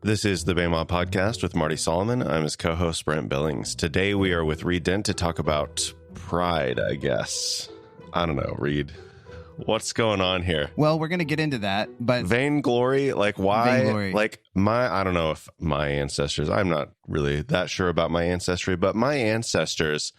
This is the Baymaw Podcast with Marty Solomon. I'm his co-host, Brent Billings. Today we are with Reed Dent to talk about pride, I guess. I don't know, Reed. What's going on here? Well, we're going to get into that, but... Vainglory? Like, why? Vainglory. Like, I don't know if my ancestors... I'm not really that sure about my ancestry, but my ancestors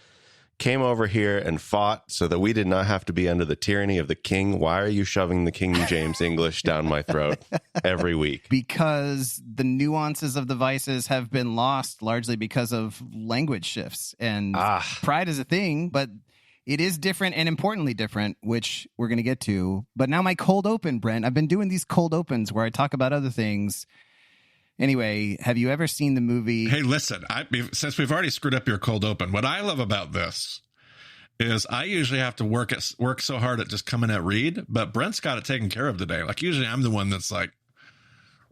came over here and fought so that we did not have to be under the tyranny of the king. Why are you shoving the King James English down my throat every week? Because the nuances of the vices have been lost largely because of language shifts. And pride is a thing, but it is different and importantly different, which we're going to get to. But now my cold open, Brent, I've been doing these cold opens where I talk about other things. Anyway, have you ever seen the movie? Hey, listen, since we've already screwed up your cold open, what I love about this is I usually have to work so hard at just coming at Reed, but Brent's got it taken care of today. Like, usually I'm the one that's like,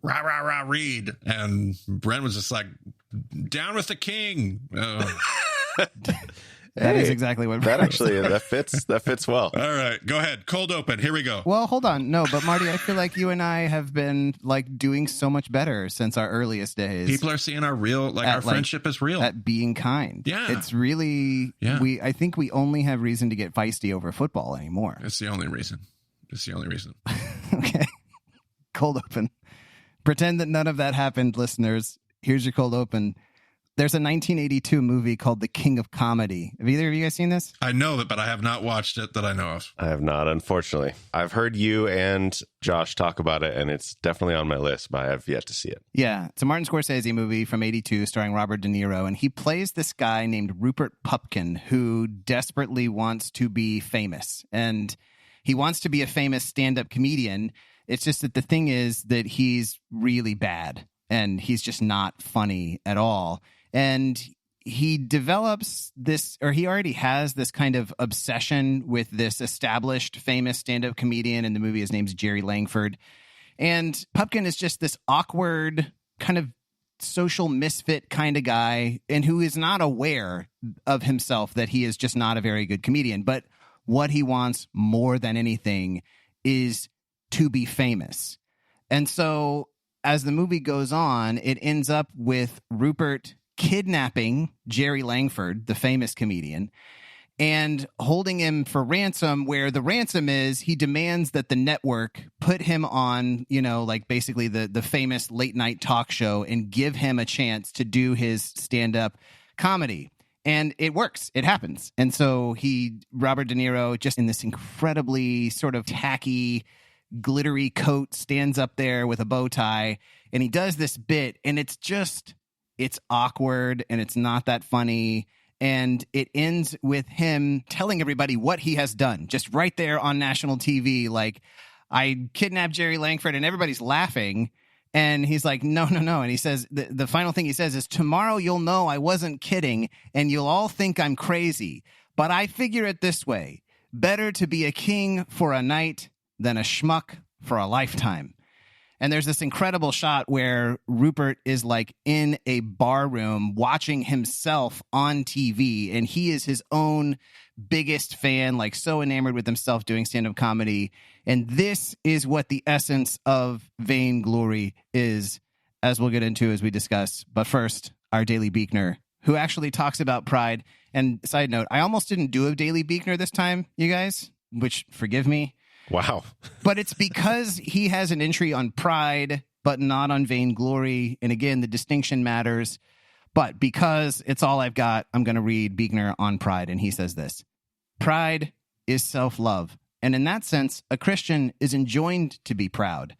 rah, rah, rah, Reed. And Brent was just like, down with the king. That is exactly what that actually that fits well. All right, go ahead. Cold open. Here we go. Well, hold on. No, but Marty, I feel like you and I have been like doing so much better since our earliest days. People are seeing our friendship is real. At being kind. Yeah. It's really I think we only have reason to get feisty over football anymore. It's the only reason. Okay. Cold open. Pretend that none of that happened, listeners. Here's your cold open. There's a 1982 movie called The King of Comedy. Have either of you guys seen this? I know it, but I have not watched it that I know of. I have not, unfortunately. I've heard you and Josh talk about it, and it's definitely on my list, but I have yet to see it. Yeah, it's a Martin Scorsese movie from 82 starring Robert De Niro, and he plays this guy named Rupert Pupkin who desperately wants to be famous, and he wants to be a famous stand-up comedian. It's just that the thing is that he's really bad, and he's just not funny at all. And he develops this, or he already has this kind of obsession with this established famous stand-up comedian in the movie. His name's Jerry Langford. And Pupkin is just this awkward kind of social misfit kind of guy, and who is not aware of himself that he is just not a very good comedian. But what he wants more than anything is to be famous. And so as the movie goes on, it ends up with Rupert kidnapping Jerry Langford, the famous comedian, and holding him for ransom, where the ransom is he demands that the network put him on, like basically the famous late night talk show and give him a chance to do his stand-up comedy. And it works. It happens. And so Robert De Niro, just in this incredibly sort of tacky, glittery coat, stands up there with a bow tie, and he does this bit, and it's awkward and it's not that funny. And it ends with him telling everybody what he has done, just right there on national TV. Like, I kidnapped Jerry Langford, and everybody's laughing. And he's like, no. And he says, the final thing he says is, tomorrow you'll know I wasn't kidding and you'll all think I'm crazy. But I figure it this way: better to be a king for a night than a schmuck for a lifetime. And there's this incredible shot where Rupert is like in a bar room watching himself on TV, and he is his own biggest fan, like so enamored with himself doing stand-up comedy. And this is what the essence of Vainglory is, as we'll get into as we discuss. But first, our Daily Beekner, who actually talks about pride. And side note, I almost didn't do a Daily Beekner this time, you guys, which, forgive me. Wow. But it's because he has an entry on pride, but not on Vainglory. And again, the distinction matters. But because it's all I've got, I'm going to read Beekner on pride. And he says this: pride is self-love. And in that sense, a Christian is enjoined to be proud.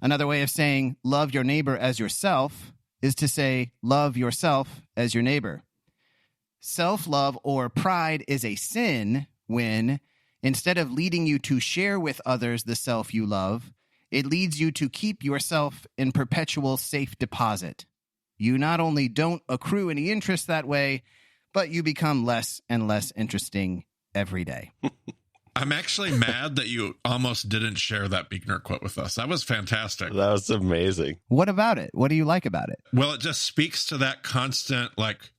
Another way of saying love your neighbor as yourself is to say love yourself as your neighbor. Self-love or pride is a sin when, instead of leading you to share with others the self you love, it leads you to keep yourself in perpetual safe deposit. You not only don't accrue any interest that way, but you become less and less interesting every day. I'm actually mad that you almost didn't share that Beekner quote with us. That was fantastic. That was amazing. What about it? What do you like about it? Well, it just speaks to that constant, like,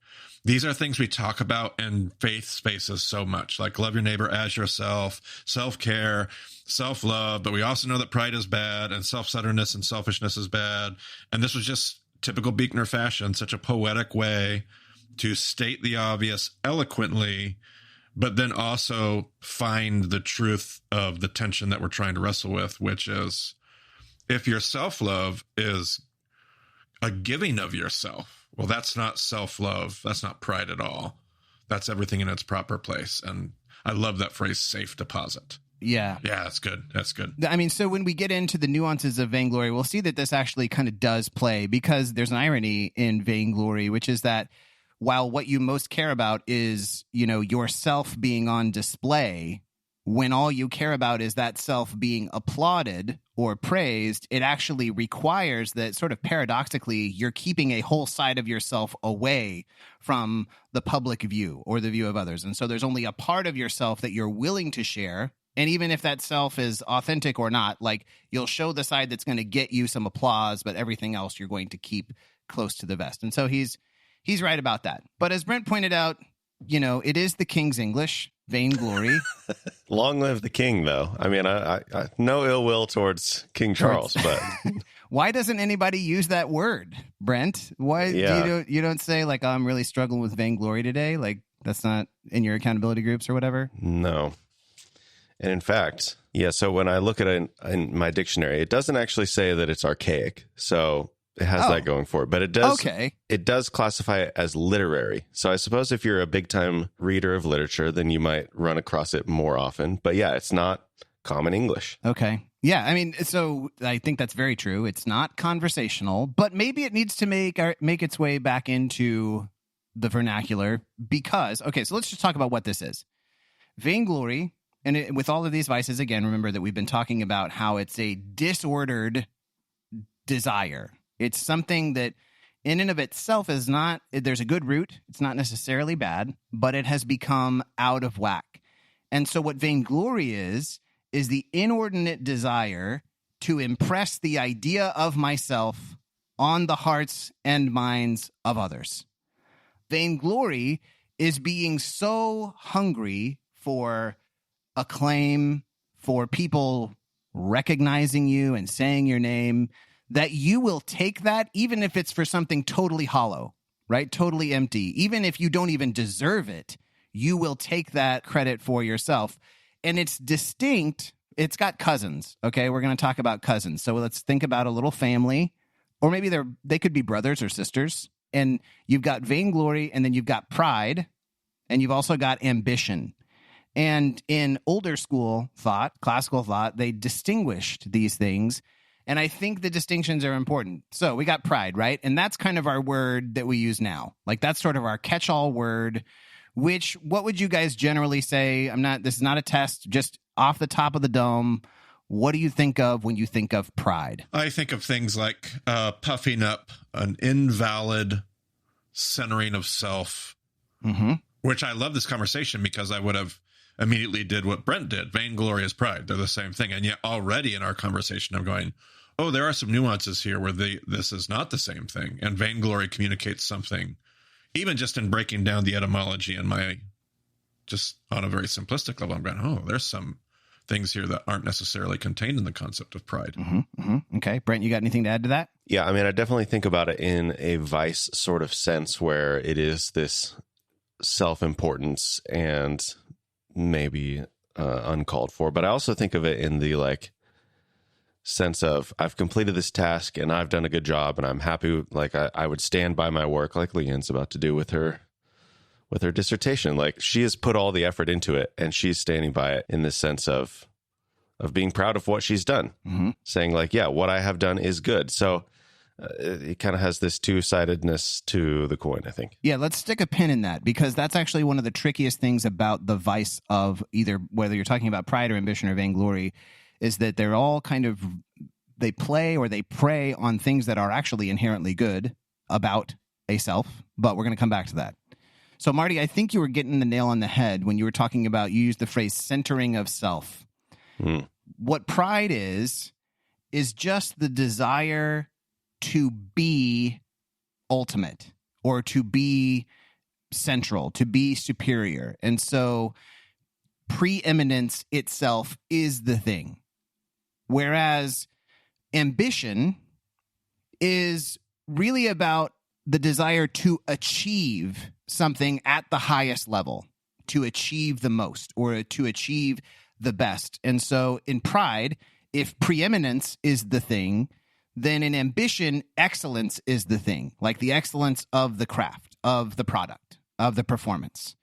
these are things we talk about in faith spaces so much, like love your neighbor as yourself, self-care, self-love. But we also know that pride is bad and self-centeredness and selfishness is bad. And this was just typical Buechner fashion, such a poetic way to state the obvious eloquently, but then also find the truth of the tension that we're trying to wrestle with, which is if your self-love is a giving of yourself, well, that's not self-love. That's not pride at all. That's everything in its proper place. And I love that phrase, safe deposit. Yeah. Yeah, that's good. That's good. I mean, so when we get into the nuances of Vainglory, we'll see that this actually kind of does play, because there's an irony in Vainglory, which is that while what you most care about is, yourself being on display, when all you care about is that self being applauded or praised, it actually requires that, sort of paradoxically, you're keeping a whole side of yourself away from the public view or the view of others. And so there's only a part of yourself that you're willing to share. And even if that self is authentic or not, like, you'll show the side that's going to get you some applause, but everything else you're going to keep close to the vest. And so he's right about that. But as Brent pointed out, it is the King's English, Vainglory. Long live the king, though. I mean, I no ill will towards King Charles, but why doesn't anybody use that word, Brent? Why you don't say, like, I'm really struggling with vainglory today? Like, that's not in your accountability groups or whatever? No. And in fact, so when I look at it in my dictionary, it doesn't actually say that it's archaic. So it has that going for it. But it does It does classify it as literary. So I suppose if you're a big-time reader of literature, then you might run across it more often. But yeah, it's not common English. Okay. Yeah, I mean, so I think that's very true. It's not conversational, but maybe it needs to make its way back into the vernacular because, so let's just talk about what this is. Vainglory. And with all of these vices, again, remember that we've been talking about how it's a disordered desire. It's something that in and of itself is not, there's a good root. It's not necessarily bad, but it has become out of whack. And so what vainglory is the inordinate desire to impress the idea of myself on the hearts and minds of others. Vainglory is being so hungry for acclaim, for people recognizing you and saying your name, that you will take that even if it's for something totally hollow, right? Totally empty. Even if you don't even deserve it, you will take that credit for yourself. And it's distinct. It's got cousins, okay? We're going to talk about cousins. So let's think about a little family, or maybe they could be brothers or sisters. And you've got vainglory, and then you've got pride, and you've also got ambition. And in older school thought, classical thought, they distinguished these things. And I think the distinctions are important. So we got pride, right? And that's kind of our word that we use now. Like, that's sort of our catch-all word, what would you guys generally say? This is not a test, just off the top of the dome. What do you think of when you think of pride? I think of things like puffing up, an invalid centering of self, which I love this conversation because I would have immediately did what Brent did. Vainglory is pride. They're the same thing. And yet already in our conversation, I'm going, oh, there are some nuances here where this is not the same thing. And vainglory communicates something, even just in breaking down the etymology and just on a very simplistic level, I'm going, oh, there's some things here that aren't necessarily contained in the concept of pride. Okay. Brent, you got anything to add to that? Yeah, I mean, I definitely think about it in a vice sort of sense where it is this self-importance and maybe uncalled for, but I also think of it in the sense of I've completed this task and I've done a good job and I'm happy. Like I would stand by my work, like Leanne's about to do with her dissertation. Like, she has put all the effort into it and she's standing by it in the sense of being proud of what she's done, saying like, yeah, what I have done is good. So it kind of has this two-sidedness to the coin, I think. Yeah, let's stick a pin in that, because that's actually one of the trickiest things about the vice of either, whether you're talking about pride or ambition or vainglory, is that they're all kind of, they play or they prey on things that are actually inherently good about a self, but we're going to come back to that. So, Marty, I think you were getting the nail on the head when you were talking about, you used the phrase centering of self. What pride is just the desire to be ultimate or to be central, to be superior. And so preeminence itself is the thing. Whereas ambition is really about the desire to achieve something at the highest level, to achieve the most or to achieve the best. And so in Pride, if preeminence is the thing, then in Ambition, excellence is the thing, like the excellence of the craft, of the product, of the performance.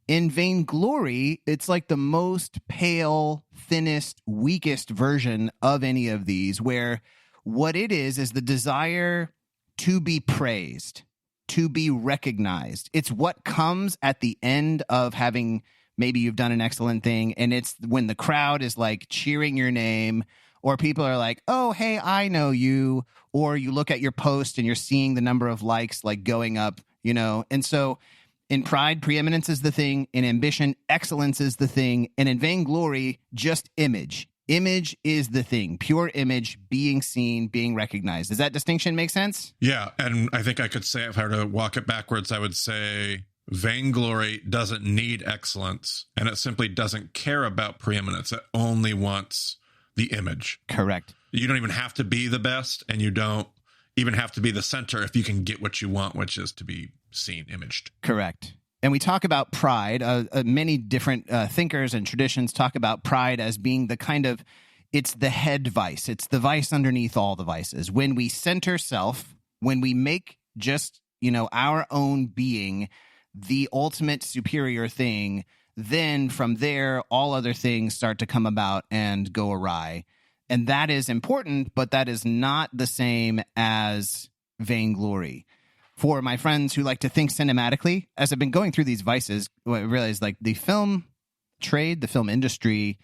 In Vainglory, it's like the most pale, thinnest, weakest version of any of these, where what it is the desire to be praised, to be recognized. It's what comes at the end of having, maybe you've done an excellent thing, and it's when the crowd is like cheering your name, or people are like, oh, hey, I know you, or you look at your post and you're seeing the number of likes like going up, and so in Pride, preeminence is the thing. In Ambition, excellence is the thing. And in Vainglory, just image. Image is the thing. Pure image, being seen, being recognized. Does that distinction make sense? Yeah. And I think I could say, if I were to walk it backwards, I would say Vainglory doesn't need excellence, and it simply doesn't care about preeminence. It only wants the image. Correct. You don't even have to be the best, and you don't even have to be the center if you can get what you want, which is to be seen, imaged. Correct. And we talk about Pride. Many different thinkers and traditions talk about Pride as being the kind of, it's the head vice. It's the vice underneath all the vices. When we center self, when we make just, our own being the ultimate superior thing, then from there, all other things start to come about and go awry. And that is important, but that is not the same as Vainglory. For my friends who like to think cinematically, as I've been going through these vices, I realized like the film trade, the film industry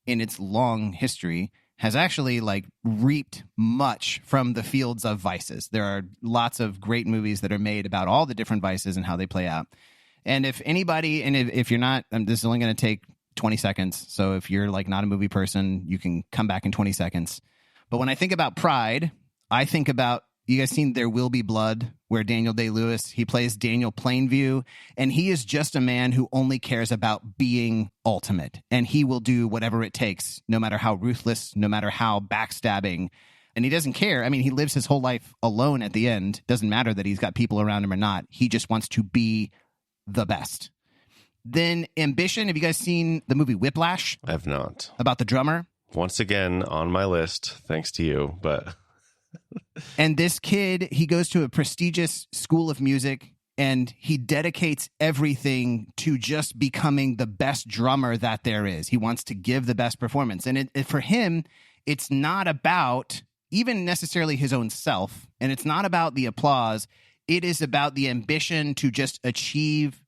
in its long history has actually like reaped much from the fields of vices. There are lots of great movies that are made about all the different vices and how they play out. And if anybody, and if you're not, this is only going to take 20 seconds. So if you're like not a movie person, you can come back in 20 seconds. But when I think about Pride, I think about, you guys seen There Will Be Blood, where Daniel Day-Lewis, he plays Daniel Plainview, and he is just a man who only cares about being ultimate, and he will do whatever it takes, no matter how ruthless, no matter how backstabbing, and he doesn't care. I mean, he lives his whole life alone at the end. Doesn't matter that he's got people around him or not. He just wants to be the best. Then Ambition. Have you guys seen the movie Whiplash? I have not. About the drummer? Once again, on my list, thanks to you, but... And this kid, he goes to a prestigious school of music, and he dedicates everything to just becoming the best drummer that there is. He wants to give the best performance. And for him, it's not about even necessarily his own self, and it's not about the applause. It is about the ambition to just achieve,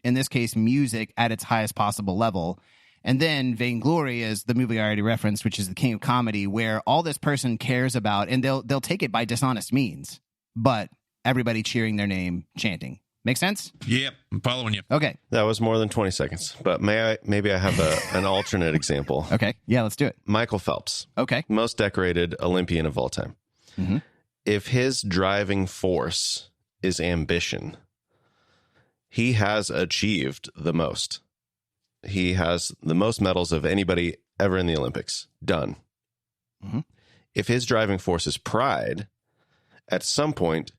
in this case, music at its highest possible level. And then Vainglory is the movie I already referenced, which is the king of comedy, where all this person cares about, and they'll take it by dishonest means, but everybody cheering their name, chanting. Make sense? Yep, I'm following you. Okay. That was more than 20 seconds, but maybe I have an alternate example. Okay. Yeah, let's do it. Michael Phelps. Okay. Most decorated Olympian of all time. Mm-hmm. If his driving force is ambition, he has achieved the most. He has the most medals of anybody ever in the Olympics. Done. Mm-hmm. If his driving force is pride, at some point,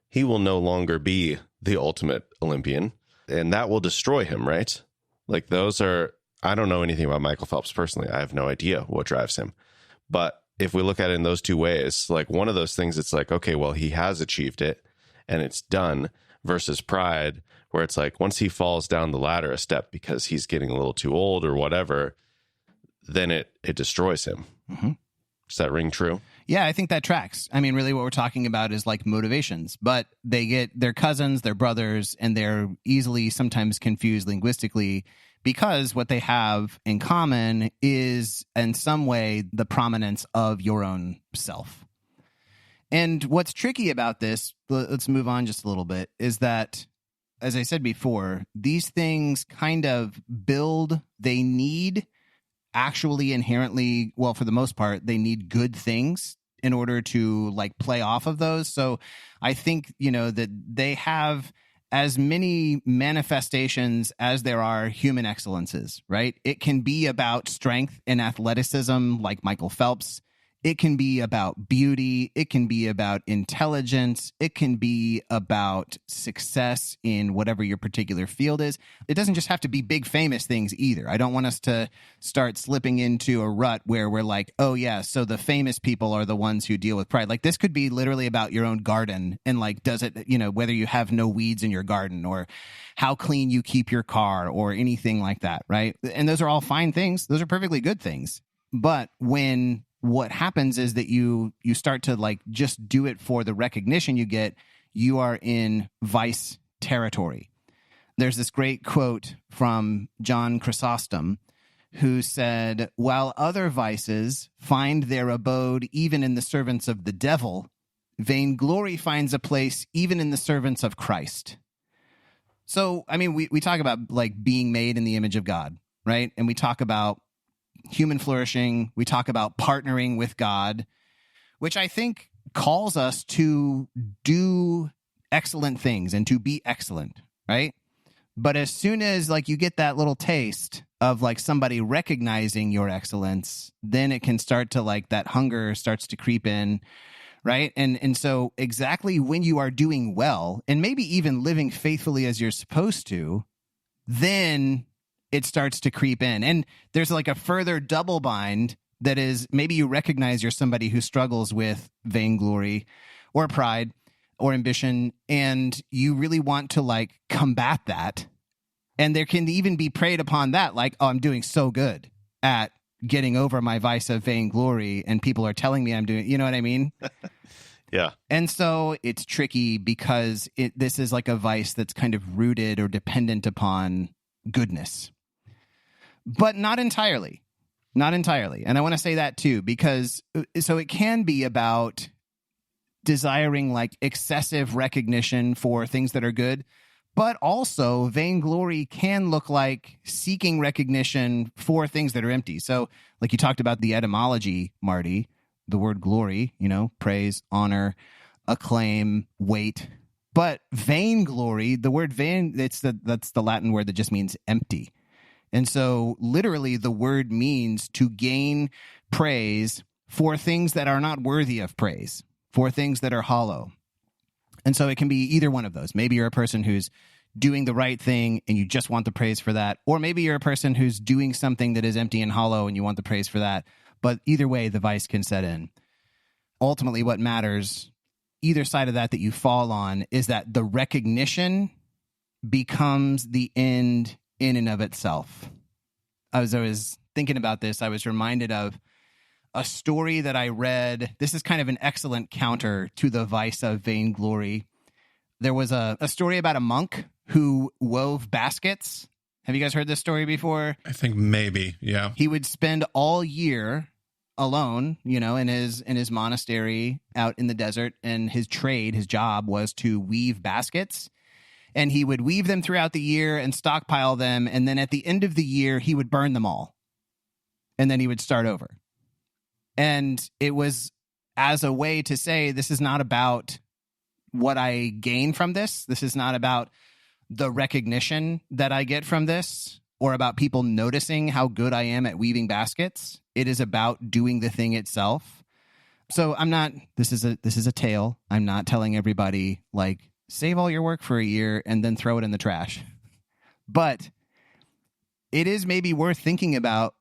he will no longer be the ultimate Olympian, and that will destroy him, right? Like I don't know anything about Michael Phelps personally. I have no idea what drives him. But if we look at it in those two ways, like one of those things, it's like, okay, well, he has achieved it and it's done, versus pride, where it's like once he falls down the ladder a step because he's getting a little too old or whatever, then it destroys him. Mm-hmm. Does that ring true? Yeah, I think that tracks. I mean, really what we're talking about is like motivations, but they get their cousins, their brothers, and they're easily sometimes confused linguistically because what they have in common is in some way the prominence of your own self. And what's tricky about this, let's move on just a little bit, is that, as I said before, these things kind of they need actually inherently, well, for the most part, they need good things in order to like play off of those. So I think, that they have as many manifestations as there are human excellences, right? It can be about strength and athleticism like Michael Phelps. It can be about beauty. It can be about intelligence. It can be about success in whatever your particular field is. It doesn't just have to be big, famous things either. I don't want us to start slipping into a rut where we're like, oh, yeah, so the famous people are the ones who deal with pride. Like, this could be literally about your own garden and, like, does it, whether you have no weeds in your garden or how clean you keep your car or anything like that, right? And those are all fine things. Those are perfectly good things. But when what happens is that you start to like just do it for the recognition you get, you are in vice territory. There's this great quote from John Chrysostom who said, while other vices find their abode even in the servants of the devil, vainglory finds a place even in the servants of Christ. So, I mean, we talk about like being made in the image of God, right? And we talk about human flourishing. We talk about partnering with God, which I think calls us to do excellent things and to be excellent, right? But as soon as like you get that little taste of like somebody recognizing your excellence, then it can start to like that hunger starts to creep in, right? And so exactly when you are doing well and maybe even living faithfully as you're supposed to, then it starts to creep in. And there's like a further double bind that is maybe you recognize you're somebody who struggles with vainglory or pride or ambition, and you really want to like combat that. And there can even be preyed upon that, like, oh, I'm doing so good at getting over my vice of vainglory, and people are telling me I'm doing, you know what I mean? Yeah. And so it's tricky because this is like a vice that's kind of rooted or dependent upon goodness. But not entirely. Not entirely. And I want to say that too, because so it can be about desiring like excessive recognition for things that are good, but also vainglory can look like seeking recognition for things that are empty. So like you talked about the etymology, Marty, the word glory, praise, honor, acclaim, weight. But vainglory, the word vain, that's the Latin word that just means empty. And so literally the word means to gain praise for things that are not worthy of praise, for things that are hollow. And so it can be either one of those. Maybe you're a person who's doing the right thing and you just want the praise for that. Or maybe you're a person who's doing something that is empty and hollow and you want the praise for that. But either way, the vice can set in. Ultimately, what matters, either side of that you fall on, is that the recognition becomes the end in and of itself. As I was thinking about this, I was reminded of a story that I read. This is kind of an excellent counter to the vice of vainglory. There was a story about a monk who wove baskets. Have you guys heard this story before? I think maybe, yeah. He would spend all year alone, in his monastery out in the desert, and his job was to weave baskets. And he would weave them throughout the year and stockpile them. And then at the end of the year, he would burn them all. And then he would start over. And it was as a way to say, this is not about what I gain from this. This is not about the recognition that I get from this or about people noticing how good I am at weaving baskets. It is about doing the thing itself. So this is a tale. I'm not telling everybody like, save all your work for a year and then throw it in the trash. But it is maybe worth thinking about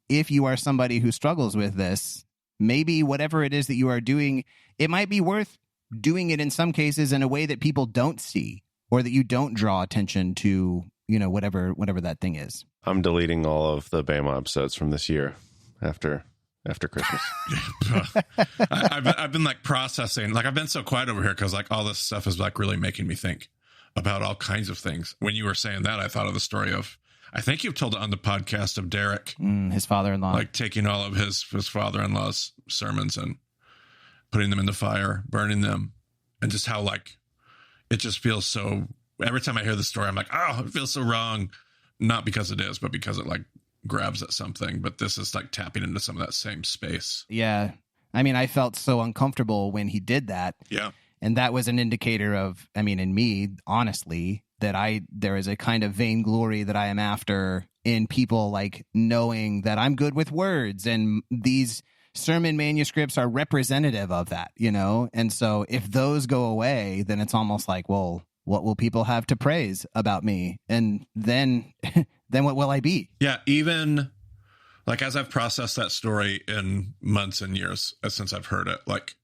if you are somebody who struggles with this. Maybe whatever it is that you are doing, it might be worth doing it in some cases in a way that people don't see or that you don't draw attention to, whatever that thing is. I'm deleting all of the Bama episodes from this year after Christmas. I've been like processing, like I've been so quiet over here because like all this stuff is like really making me think about all kinds of things. When you were saying that, I thought of the story of, I think you've told it on the podcast of Derek, his father-in-law, like taking all of his father-in-law's sermons and putting them in the fire, burning them, and just how like it just feels so. Every time I hear the story, I'm like, oh, it feels so wrong. Not because it is, but because it like grabs at something. But this is like tapping into some of that same space. Yeah. I mean, I felt so uncomfortable when he did that. Yeah. And that was an indicator of, in me, honestly, that there is a kind of vainglory that I am after in people like knowing that I'm good with words and these sermon manuscripts are representative of that, you know? And so if those go away, then it's almost like, well, what will people have to praise about me? And then then what will I be? Yeah, even like as I've processed that story in months and years since I've heard it, like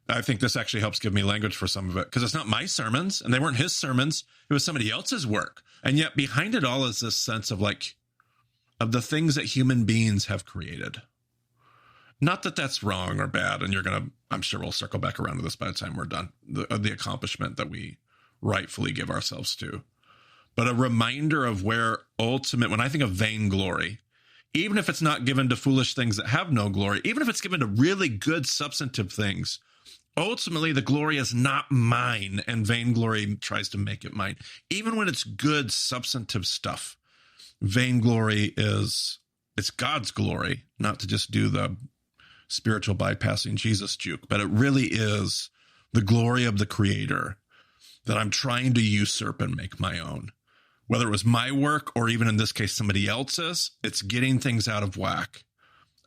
I think this actually helps give me language for some of it, because it's not my sermons and they weren't his sermons. It was somebody else's work. And yet behind it all is this sense of like, of the things that human beings have created. Not that that's wrong or bad. And I'm sure we'll circle back around to this by the time we're done, the accomplishment that we rightfully give ourselves to. But a reminder of where when I think of vainglory, even if it's not given to foolish things that have no glory, even if it's given to really good substantive things, ultimately the glory is not mine, and vainglory tries to make it mine. Even when it's good substantive stuff, vainglory it's God's glory, not to just do the spiritual bypassing Jesus juke, but it really is the glory of the Creator that I'm trying to usurp and make my own. Whether it was my work or even in this case somebody else's, it's getting things out of whack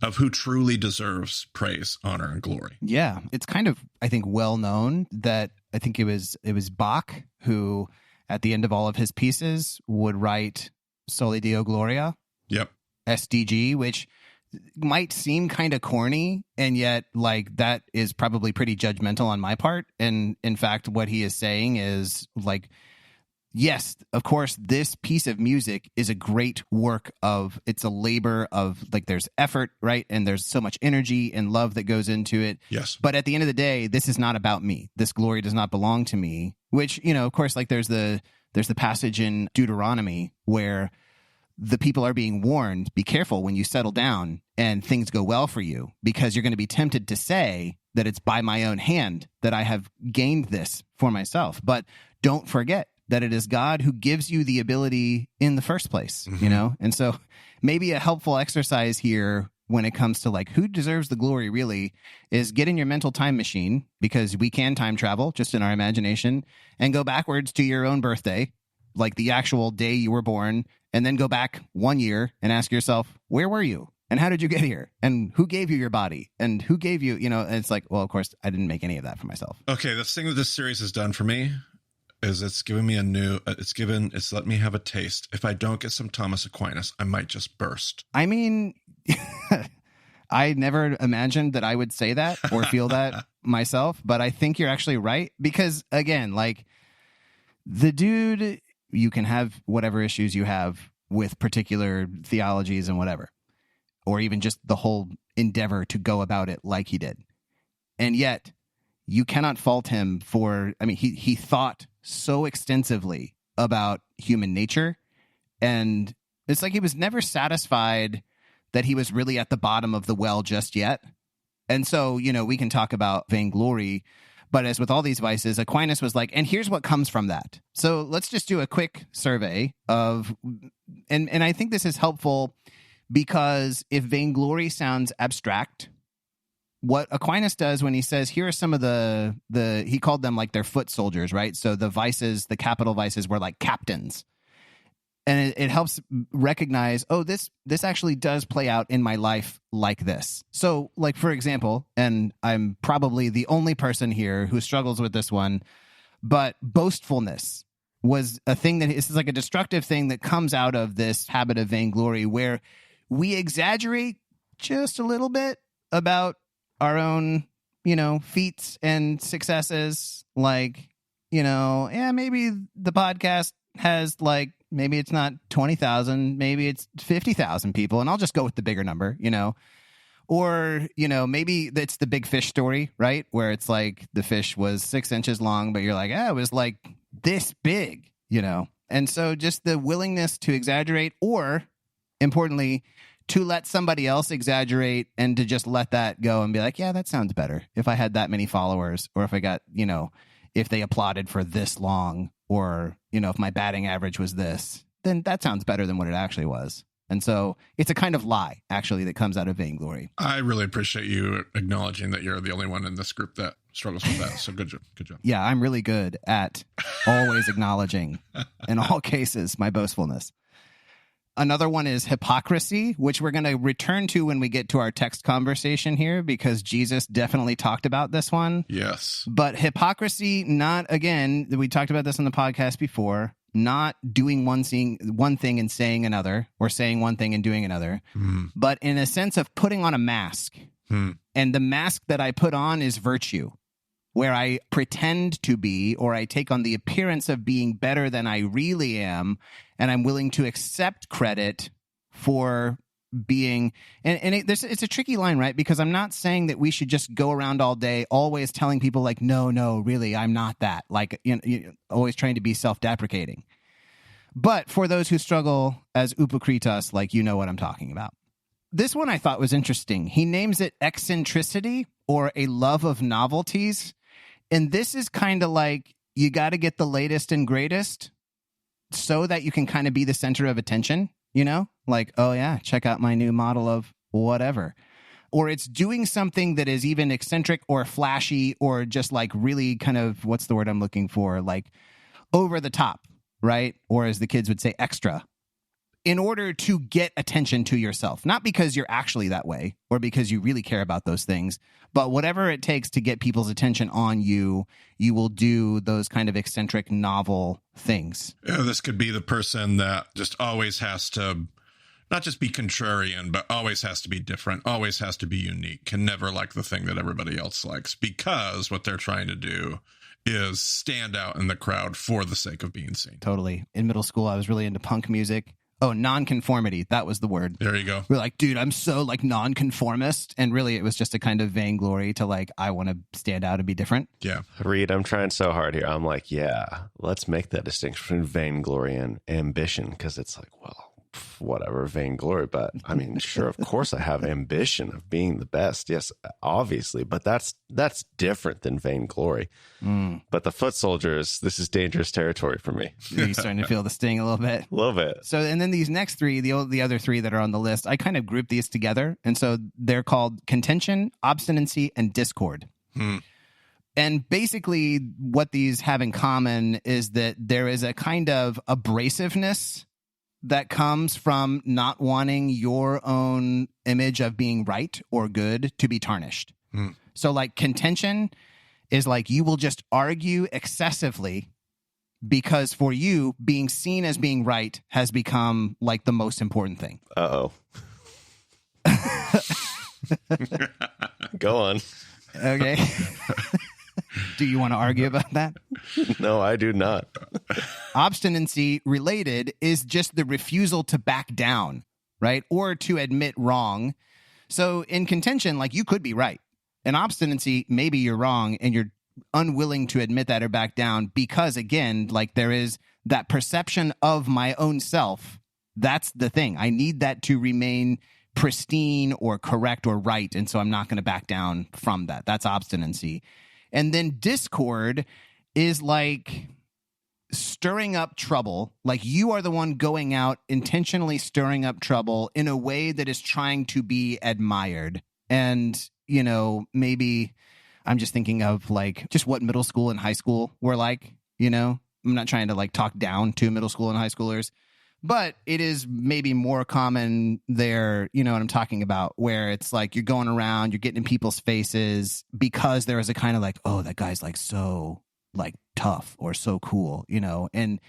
of who truly deserves praise, honor, and glory. Yeah, it's kind of, I think, well known that I think it was Bach who, at the end of all of his pieces, would write Soli Deo Gloria. Yep. SDG, which might seem kind of corny, and yet like that is probably pretty judgmental on my part. And in fact, what he is saying is like, yes, of course, this piece of music is a great work of, it's a labor of like, there's effort, right? And there's so much energy and love that goes into it. Yes. But at the end of the day, this is not about me. This glory does not belong to me, which, you know, of course, like there's the passage in Deuteronomy where the people are being warned, be careful when you settle down and things go well for you, because you're going to be tempted to say that it's by my own hand that I have gained this for myself. But don't forget that it is God who gives you the ability in the first place, you know? And so maybe a helpful exercise here when it comes to like who deserves the glory really is get in your mental time machine, because we can time travel just in our imagination, and go backwards to your own birthday, like the actual day you were born, and then go back 1 year and ask yourself, where were you? And how did you get here? And who gave you your body? And who gave you, you know, and it's like, well, of course, I didn't make any of that for myself. Okay, the thing that this series has done for me is it's given me it's let me have a taste. If I don't get some Thomas Aquinas, I might just burst. I mean, I never imagined that I would say that or feel that myself, but I think you're actually right. Because again, like the dude, you can have whatever issues you have with particular theologies and whatever, or even just the whole endeavor to go about it like he did. And yet you cannot fault him for, I mean, he thought so extensively about human nature, and it's like he was never satisfied that he was really at the bottom of the well just yet. And so, you know, we can talk about vainglory, but as with all these vices, Aquinas was like, and here's what comes from that. So let's just do a quick survey of, and I think this is helpful because if vainglory sounds abstract, what Aquinas does when he says, here are some of the he called them like their foot soldiers, right? So the vices, the capital vices were like captains. And it helps recognize, oh, this actually does play out in my life like this. So like, for example, and I'm probably the only person here who struggles with this one, but boastfulness was a thing that is like a destructive thing that comes out of this habit of vainglory where we exaggerate just a little bit about our own, you know, feats and successes. Like, you know, yeah, maybe the podcast has like, maybe it's not 20,000, maybe it's 50,000 people, and I'll just go with the bigger number, you know. Or, you know, maybe it's the big fish story, right? Where it's like the fish was 6 inches long, but you're like, it was like this big, you know. And so just the willingness to exaggerate, or importantly, to let somebody else exaggerate and to just let that go and be like, yeah, that sounds better. If I had that many followers, or if I got, you know, if they applauded for this long, or, you know, if my batting average was this, then that sounds better than what it actually was. And so it's a kind of lie, actually, that comes out of vainglory. I really appreciate you acknowledging that you're the only one in this group that struggles with that. So good job. Good job. Yeah, I'm really good at always acknowledging, in all cases, my boastfulness. Another one is hypocrisy, which we're going to return to when we get to our text conversation here, because Jesus definitely talked about this one. Yes. But hypocrisy, not, again, we talked about this on the podcast before, not doing one thing and saying another, or saying one thing and doing another, but in a sense of putting on a mask. And the mask that I put on is virtue, where I pretend to be, or I take on the appearance of being better than I really am, and I'm willing to accept credit for being, it's a tricky line, right? Because I'm not saying that we should just go around all day always telling people like, no, really, I'm not that. Like, always trying to be self-deprecating. But for those who struggle as upokritos, like, you know what I'm talking about. This one I thought was interesting. He names it eccentricity, or a love of novelties. And this is kind of like, you got to get the latest and greatest so that you can kind of be the center of attention, like, oh yeah, check out my new model of whatever. Or it's doing something that is even eccentric or flashy, or just like really kind of, what's the word I'm looking for? Like over the top, right? Or as the kids would say, extra, in order to get attention to yourself. Not because you're actually that way, or because you really care about those things, but whatever it takes to get people's attention on you, you will do those kind of eccentric, novel things. Yeah, this could be the person that just always has to not just be contrarian, but always has to be different, always has to be unique, can never like the thing that everybody else likes, because what they're trying to do is stand out in the crowd for the sake of being seen. Totally. In middle school, I was really into punk music. Oh, nonconformity. That was the word. There you go. We're like, dude, I'm so like nonconformist. And really, it was just a kind of vainglory to like, I want to stand out and be different. Yeah. Reed, I'm trying so hard here. I'm like, yeah, let's make that distinction between vainglory and ambition, because it's like, well, whatever, vainglory. But I mean, sure, of course I have ambition of being the best. Yes, obviously. But that's different than vainglory. But the foot soldiers, this is dangerous territory for me. You're starting to feel the sting a little bit. A little bit. So, and then these next three, the other three that are on the list, I kind of grouped these together. And so they're called contention, obstinacy, and discord. And basically what these have in common is that there is a kind of abrasiveness that comes from not wanting your own image of being right or good to be tarnished. So like contention is like, you will just argue excessively because for you, being seen as being right has become like the most important thing. Uh-oh. Go on. Okay. Do you want to argue about that? No, I do not. Obstinacy related is just the refusal to back down, right? Or to admit wrong. So in contention, like, you could be right. In obstinacy, maybe you're wrong and you're unwilling to admit that or back down because, again, like, there is that perception of my own self. That's the thing. I need that to remain pristine or correct or right. And so I'm not going to back down from that. That's obstinacy. And then discord is like stirring up trouble. Like, you are the one going out intentionally stirring up trouble in a way that is trying to be admired. And, maybe I'm just thinking of like just what middle school and high school were like, I'm not trying to like talk down to middle school and high schoolers, but it is maybe more common there, you know what I'm talking about, where it's like you're going around, you're getting in people's faces because there is a kind of like, oh, that guy's like so like tough or so cool, and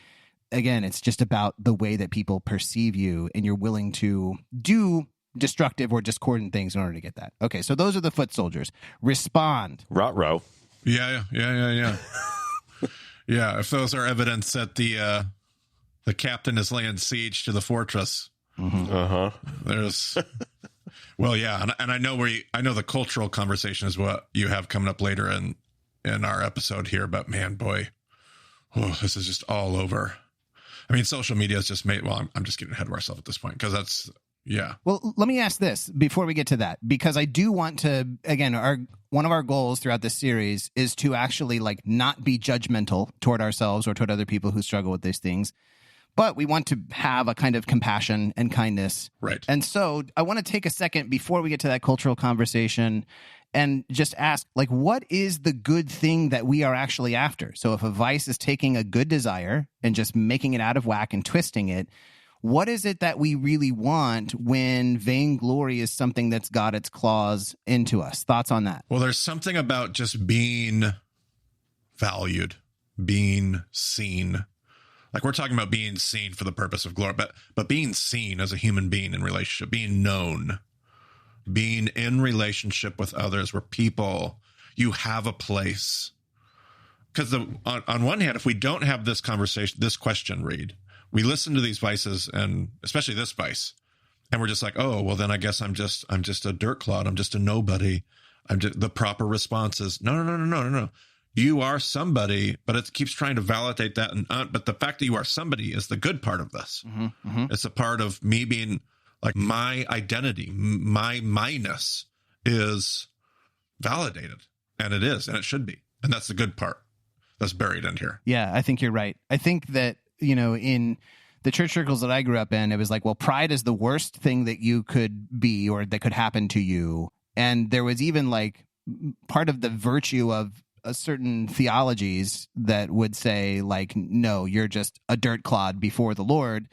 again, it's just about the way that people perceive you, and you're willing to do destructive or discordant things in order to get that. Okay, so those are the foot soldiers. Respond. Ruh-roh. Yeah. Yeah, if those are evidence that the captain is laying siege to the fortress. There's, well, yeah, and I know I know the cultural conversation is what you have coming up later in our episode here, but man, boy, this is just all over. I mean, social media has just made, well, I'm just getting ahead of ourselves at this point, because that's, yeah. Well, let me ask this before we get to that, because I do want to, again, one of our goals throughout this series is to actually like not be judgmental toward ourselves or toward other people who struggle with these things, but we want to have a kind of compassion and kindness. Right. And so I want to take a second before we get to that cultural conversation and just ask, like, what is the good thing that we are actually after? So if a vice is taking a good desire and just making it out of whack and twisting it, what is it that we really want when vainglory is something that's got its claws into us? Thoughts on that? Well, there's something about just being valued, being seen. Like we're talking about being seen for the purpose of glory, but being seen as a human being in relationship, being known, being in relationship with others where people, you have a place. Because on one hand, if we don't have this conversation, this question, Reed, we listen to these vices, and especially this vice, and we're just like, oh, well, then I guess I'm just a dirt clod. I'm just a nobody. The proper response is no. You are somebody, but it keeps trying to validate that. But the fact that you are somebody is the good part of this. It's a part of me being like my identity, my myness is validated, and it is, and it should be, and that's the good part that's buried in here. Yeah, I think you're right. I think that, in the church circles that I grew up in, it was like, well, pride is the worst thing that you could be or that could happen to you. And there was even like part of the virtue of certain theologies that would say like, no, you're just a dirt clod before the Lord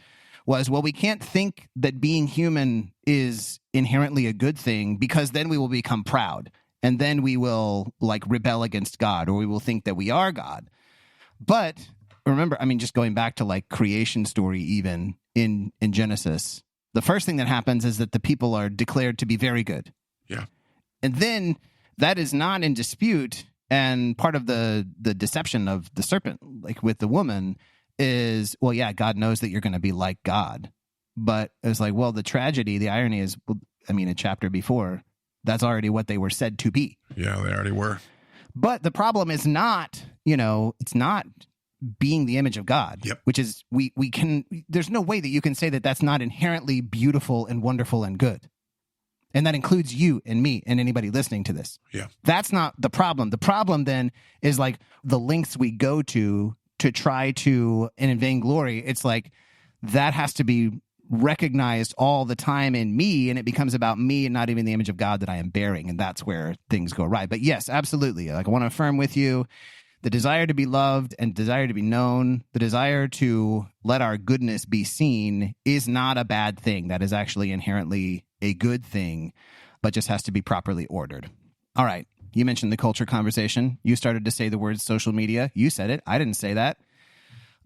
was, well, we can't think that being human is inherently a good thing because then we will become proud. And then we will like rebel against God, or we will think that we are God. But remember, just going back to like creation story, even in Genesis, the first thing that happens is that the people are declared to be very good. Yeah. And then that is not in dispute. And part of the deception of the serpent, like with the woman, is, well, yeah, God knows that you're going to be like God. But it's like, well, the tragedy, the irony is, a chapter before, that's already what they were said to be. Yeah, they already were. But the problem is not, it's not being the image of God, yep. Which is, we can, there's no way that you can say that that's not inherently beautiful and wonderful and good. And that includes you and me and anybody listening to this. Yeah. That's not the problem. The problem then is like the lengths we go to try to, and in vainglory, it's like that has to be recognized all the time in me, and it becomes about me and not even the image of God that I am bearing, and that's where things go awry. But yes, absolutely. Like I want to affirm with you, the desire to be loved and desire to be known, the desire to let our goodness be seen is not a bad thing. That is actually inherently a good thing, but just has to be properly ordered. All right. You mentioned the culture conversation. You started to say the word social media. You said it. I didn't say that.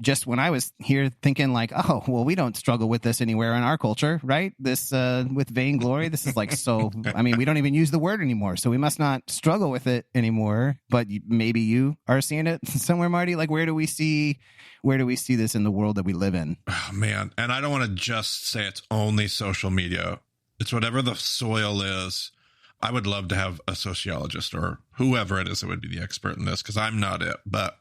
Just when I was here thinking like, oh, well, we don't struggle with this anywhere in our culture, right? This with vainglory, this is like, so, we don't even use the word anymore. So we must not struggle with it anymore. But maybe you are seeing it somewhere, Marty. Like, where do we see this in the world that we live in? Oh, man. And I don't want to just say it's only social media. It's whatever the soil is. I would love to have a sociologist or whoever it is that would be the expert in this, because I'm not it. But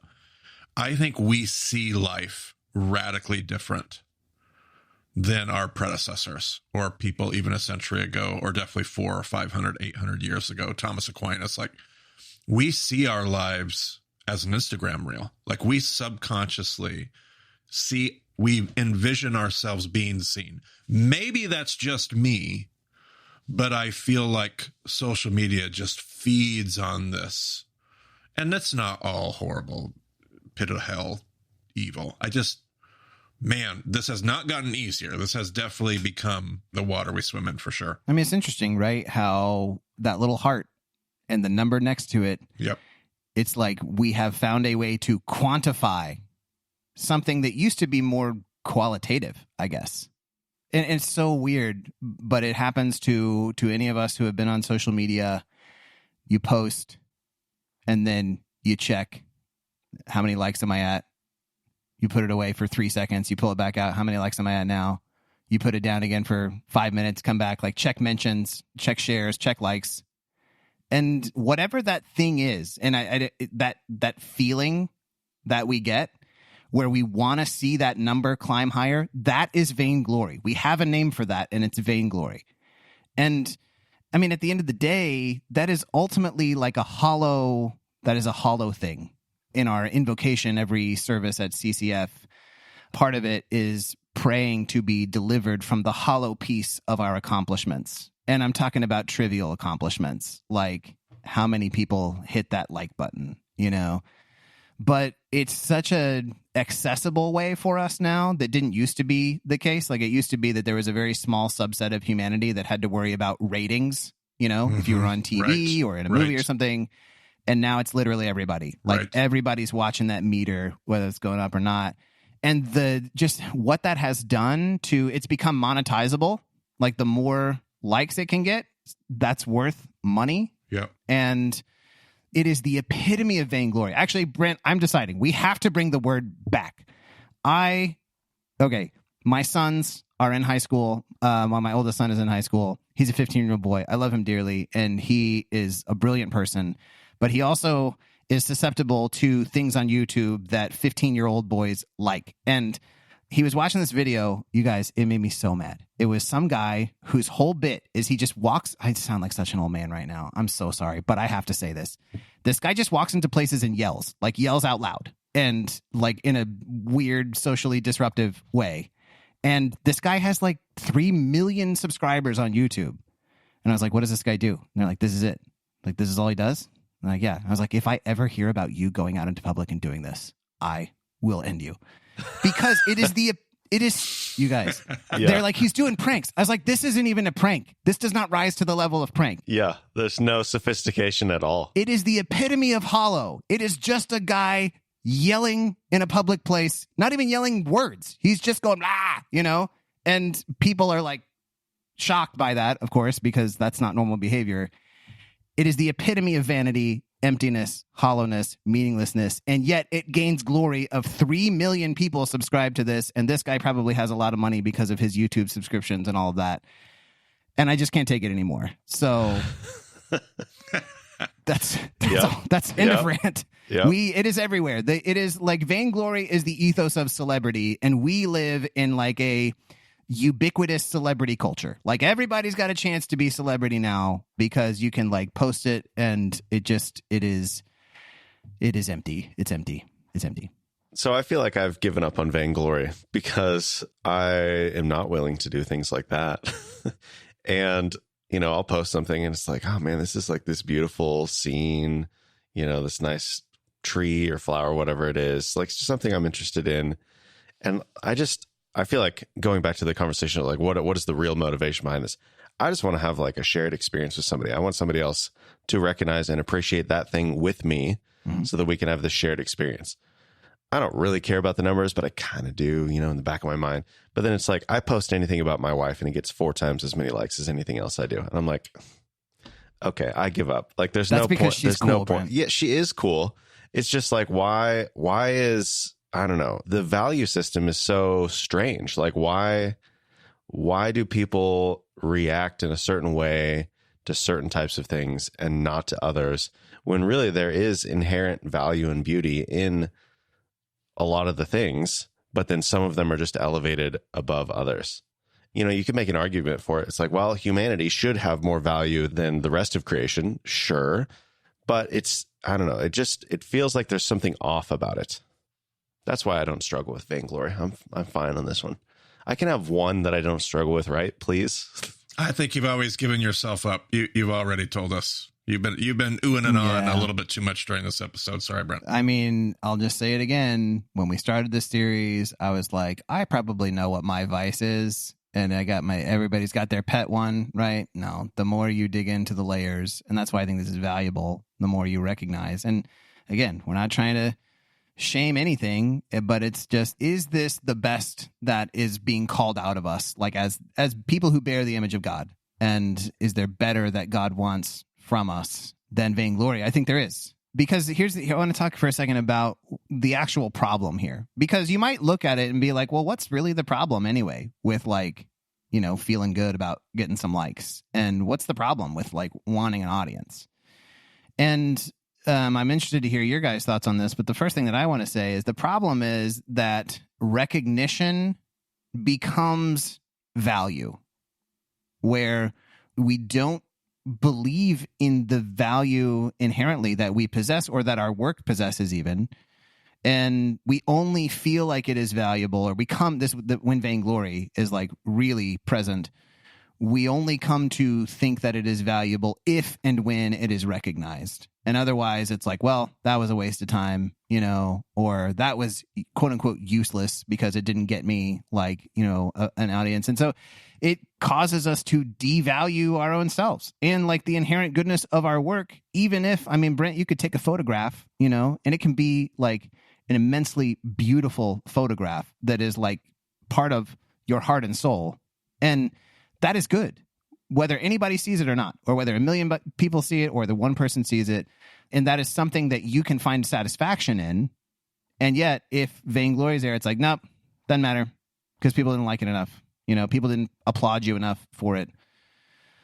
I think we see life radically different than our predecessors or people even a century ago, or definitely 400 or 500, 800 years ago. Thomas Aquinas, like we see our lives as an Instagram reel. Like we subconsciously we envision ourselves being seen. Maybe that's just me, but I feel like social media just feeds on this. And that's not all horrible, pit of hell, evil. This has not gotten easier. This has definitely become the water we swim in for sure. It's interesting, right? How that little heart and the number next to it. Yep. It's like we have found a way to quantify something that used to be more qualitative, I guess. And it's so weird, but it happens to any of us who have been on social media. You post and then you check, how many likes am I at? You put it away for 3 seconds. You pull it back out. How many likes am I at now? You put it down again for 5 minutes, come back, like check mentions, check shares, check likes. And whatever that thing is, and that feeling that we get where we want to see that number climb higher, that is vainglory. We have a name for that, and it's vainglory. And at the end of the day, that is ultimately like a hollow thing. In our invocation, every service at CCF, part of it is praying to be delivered from the hollow piece of our accomplishments. And I'm talking about trivial accomplishments, like how many people hit that like button, but it's such a accessible way for us now that didn't used to be the case. Like, it used to be that there was a very small subset of humanity that had to worry about ratings, you know, if you were on TV or in a movie or something. And now it's literally everybody. Like, everybody's watching that meter, whether it's going up or not. And just what that has done to, it's become monetizable. Like, the more likes it can get, that's worth money. Yeah. And it is the epitome of vainglory. Actually, Brent, I'm deciding we have to bring the word back. My sons are in high school. While my oldest son is in high school, he's a 15-year-old boy. I love him dearly, and he is a brilliant person. But he also is susceptible to things on YouTube that 15-year-old boys like. And he was watching this video. You guys, it made me so mad. It was some guy whose whole bit is he just walks. I sound like such an old man right now. I'm so sorry, but I have to say this. This guy just walks into places and yells out loud, and like in a weird, socially disruptive way. And this guy has like 3 million subscribers on YouTube. And I was like, what does this guy do? And they're like, this is it. Like, this is all he does? I'm like, yeah. I was like, if I ever hear about you going out into public and doing this, I will end you. Because it is, you guys, they're like, he's doing pranks. I was like, this isn't even a prank. This does not rise to the level of prank. Yeah, there's no sophistication at all. It is the epitome of hollow. It is just a guy yelling in a public place, not even yelling words. He's just going, ah, you know, and people are like shocked by that, of course, because that's not normal behavior. It is the epitome of vanity, emptiness, hollowness, meaninglessness, and yet it gains glory of 3 million people subscribe to this, and this guy probably has a lot of money because of his YouTube subscriptions and all of that. And I just can't take it anymore. So that's end of rant. Yep. It is everywhere. It is like vainglory is the ethos of celebrity, and we live in like a ubiquitous celebrity culture. Like, everybody's got a chance to be celebrity now because you can like post it, and it is empty. It's empty. So I feel like I've given up on vainglory because I am not willing to do things like that. And, you know, I'll post something and it's like, oh man, this is like this beautiful scene, you know, this nice tree or flower, whatever it is, like just something I'm interested in. And I feel like going back to the conversation of like, what is the real motivation behind this? I just want to have like a shared experience with somebody. I want somebody else to recognize and appreciate that thing with me so that we can have this shared experience. I don't really care about the numbers, but I kind of do, you know, in the back of my mind. But then it's like, I post anything about my wife and it gets 4 times as many likes as anything else I do. And I'm like, okay, I give up. Like, there's no point. There's no point. Yeah, she is cool. It's just like, why is, I don't know, the value system is so strange. Like, why do people react in a certain way to certain types of things and not to others, when really there is inherent value and beauty in a lot of the things, but then some of them are just elevated above others? You know, you could make an argument for it. It's like, well, humanity should have more value than the rest of creation. Sure. But I don't know. It feels like there's something off about it. That's why I don't struggle with vainglory. I'm fine on this one. I can have one that I don't struggle with, right? Please. I think you've always given yourself up. You've already told us. You've been oohing and on a little bit too much during this episode. Sorry, Brent. I mean, I'll just say it again. When we started this series, I was like, I probably know what my vice is. And everybody's got their pet one, right? No, the more you dig into the layers, and that's why I think this is valuable, the more you recognize. And again, we're not trying to shame anything, but it's just, is this the best that is being called out of us, like as people who bear the image of God? And is there better that God wants from us than vainglory? I think there is. Because I want to talk for a second about the actual problem here. Because you might look at it and be like, well, what's really the problem anyway with like, you know, feeling good about getting some likes? And what's the problem with like wanting an audience? And I'm interested to hear your guys' thoughts on this. But the first thing that I want to say is the problem is that recognition becomes value, where we don't believe in the value inherently that we possess or that our work possesses even. And we only feel like it is valuable or become this, when vainglory is like really present, we only come to think that it is valuable if and when it is recognized. And otherwise, it's like, well, that was a waste of time, or that was quote unquote useless because it didn't get me an audience. And so it causes us to devalue our own selves and like the inherent goodness of our work, even if, Brent, you could take a photograph, and it can be like an immensely beautiful photograph that is like part of your heart and soul. And that is good, whether anybody sees it or not, or whether 1 million people see it or the one person sees it. And that is something that you can find satisfaction in. And yet, if Vainglory is there, it's like, nope, doesn't matter because people didn't like it enough. People didn't applaud you enough for it.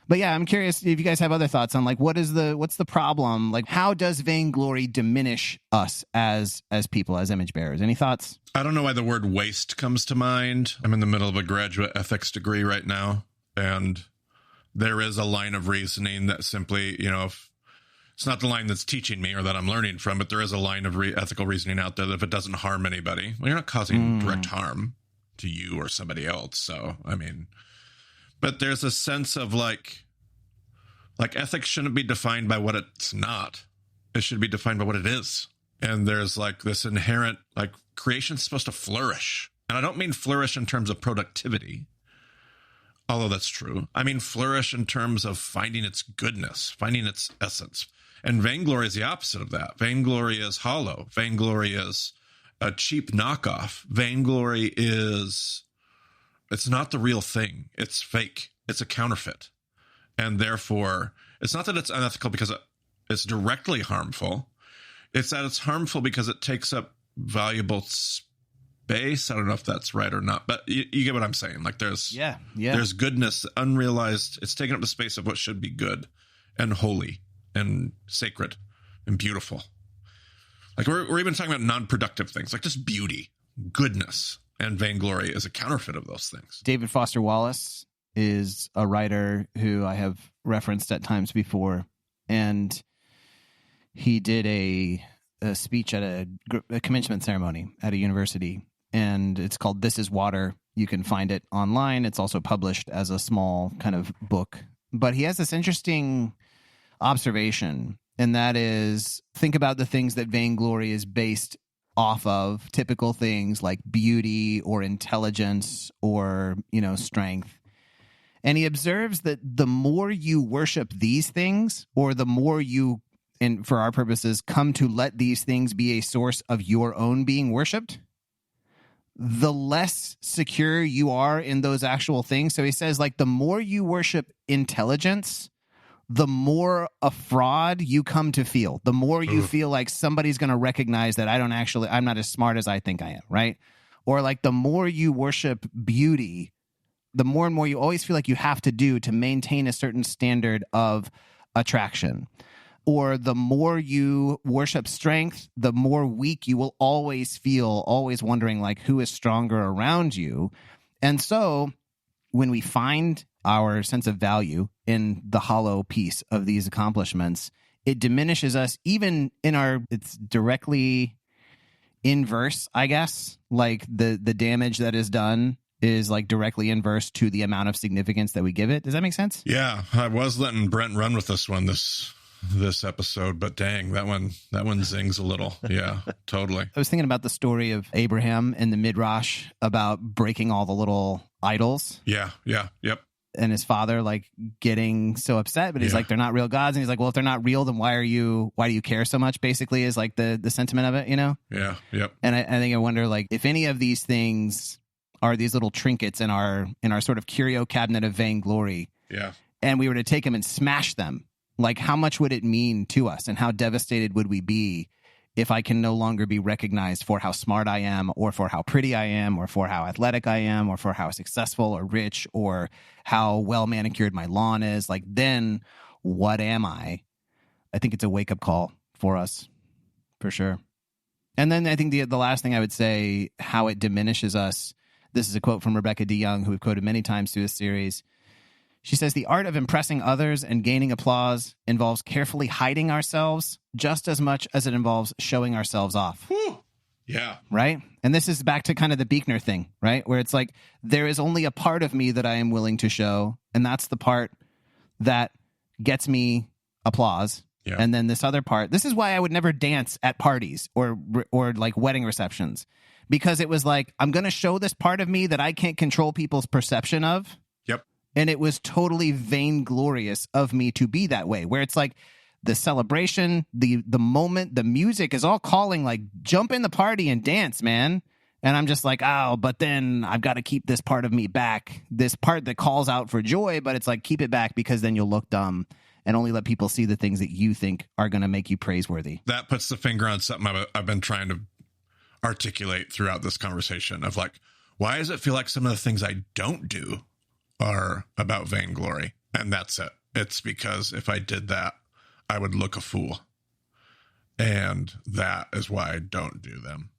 But yeah, I'm curious if you guys have other thoughts on like, what's the problem? Like, how does Vainglory diminish us as people, as image bearers? Any thoughts? I don't know why the word waste comes to mind. I'm in the middle of a graduate ethics degree right now. And there is a line of reasoning that simply, if it's not the line that's teaching me or that I'm learning from, but there is a line of ethical reasoning out there that if it doesn't harm anybody, well, you're not causing direct harm to you or somebody else. So, but there's a sense of like ethics shouldn't be defined by what it's not. It should be defined by what it is. And there's like this inherent, like creation's supposed to flourish. And I don't mean flourish in terms of productivity, although that's true. I mean, flourish in terms of finding its goodness, finding its essence. And Vainglory is the opposite of that. Vainglory is hollow. Vainglory is a cheap knockoff. Vainglory it's not the real thing. It's fake. It's a counterfeit. And therefore, it's not that it's unethical because it's directly harmful. It's that it's harmful because it takes up valuable space. I don't know if that's right or not, but you get what I'm saying. Like there's goodness, unrealized. It's taking up the space of what should be good and holy and sacred and beautiful. Like we're even talking about non-productive things, like just beauty, goodness, and Vainglory is a counterfeit of those things. David Foster Wallace is a writer who I have referenced at times before, and he did a speech at a commencement ceremony at a university, and it's called This Is Water. You can find it online. It's also published as a small kind of book. But he has this interesting observation, and that is, think about the things that Vainglory is based off of, typical things like beauty or intelligence or, strength. And he observes that the more you worship these things, or the more you, and for our purposes, come to let these things be a source of your own being worshipped, the less secure you are in those actual things. So he says, like, the more you worship intelligence, the more a fraud you come to feel. The more you feel like somebody's going to recognize that I'm not as smart as I think I am, right? Or like the more you worship beauty, the more and more you always feel like you have to do to maintain a certain standard of attraction. Or the more you worship strength, the more weak you will always feel, always wondering like who is stronger around you. And so when we find our sense of value in the hollow piece of these accomplishments, it diminishes us even in it's directly inverse, I guess. Like the damage that is done is like directly inverse to the amount of significance that we give it. Does that make sense? Yeah, I was letting Brent run with this one this episode, but dang, that one zings a little. Yeah, totally. I was thinking about the story of Abraham in the Midrash about breaking all the little idols. Yeah, yep. And his father like getting so upset, but he's like, they're not real gods. And he's like, well, if they're not real, then why do you care so much? Basically is like the sentiment of it, Yeah, yep. And I wonder like if any of these things are these little trinkets in our sort of curio cabinet of Vainglory. Yeah. And we were to take them and smash them, like how much would it mean to us and how devastated would we be if I can no longer be recognized for how smart I am or for how pretty I am or for how athletic I am or for how successful or rich or how well manicured my lawn is? Like, then what am I? I think it's a wake-up call for us, for sure. And then I think the last thing I would say, how it diminishes us. This is a quote from Rebecca DeYoung, who we've quoted many times through this series. She says, the art of impressing others and gaining applause involves carefully hiding ourselves just as much as it involves showing ourselves off. Whew. Yeah. Right? And this is back to kind of the Buechner thing, right? Where it's like, there is only a part of me that I am willing to show, and that's the part that gets me applause. Yeah. And then this other part, this is why I would never dance at parties or like wedding receptions, because it was like, I'm going to show this part of me that I can't control people's perception of. Yep. And it was totally vainglorious of me to be that way, where it's like the celebration, the moment, the music is all calling, like, jump in the party and dance, man. And I'm just like, oh, but then I've got to keep this part of me back, this part that calls out for joy, but it's like, keep it back because then you'll look dumb, and only let people see the things that you think are going to make you praiseworthy. That puts the finger on something I've been trying to articulate throughout this conversation of like, why does it feel like some of the things I don't do are about vainglory? And that's it. It's because if I did that, I would look a fool. And that is why I don't do them.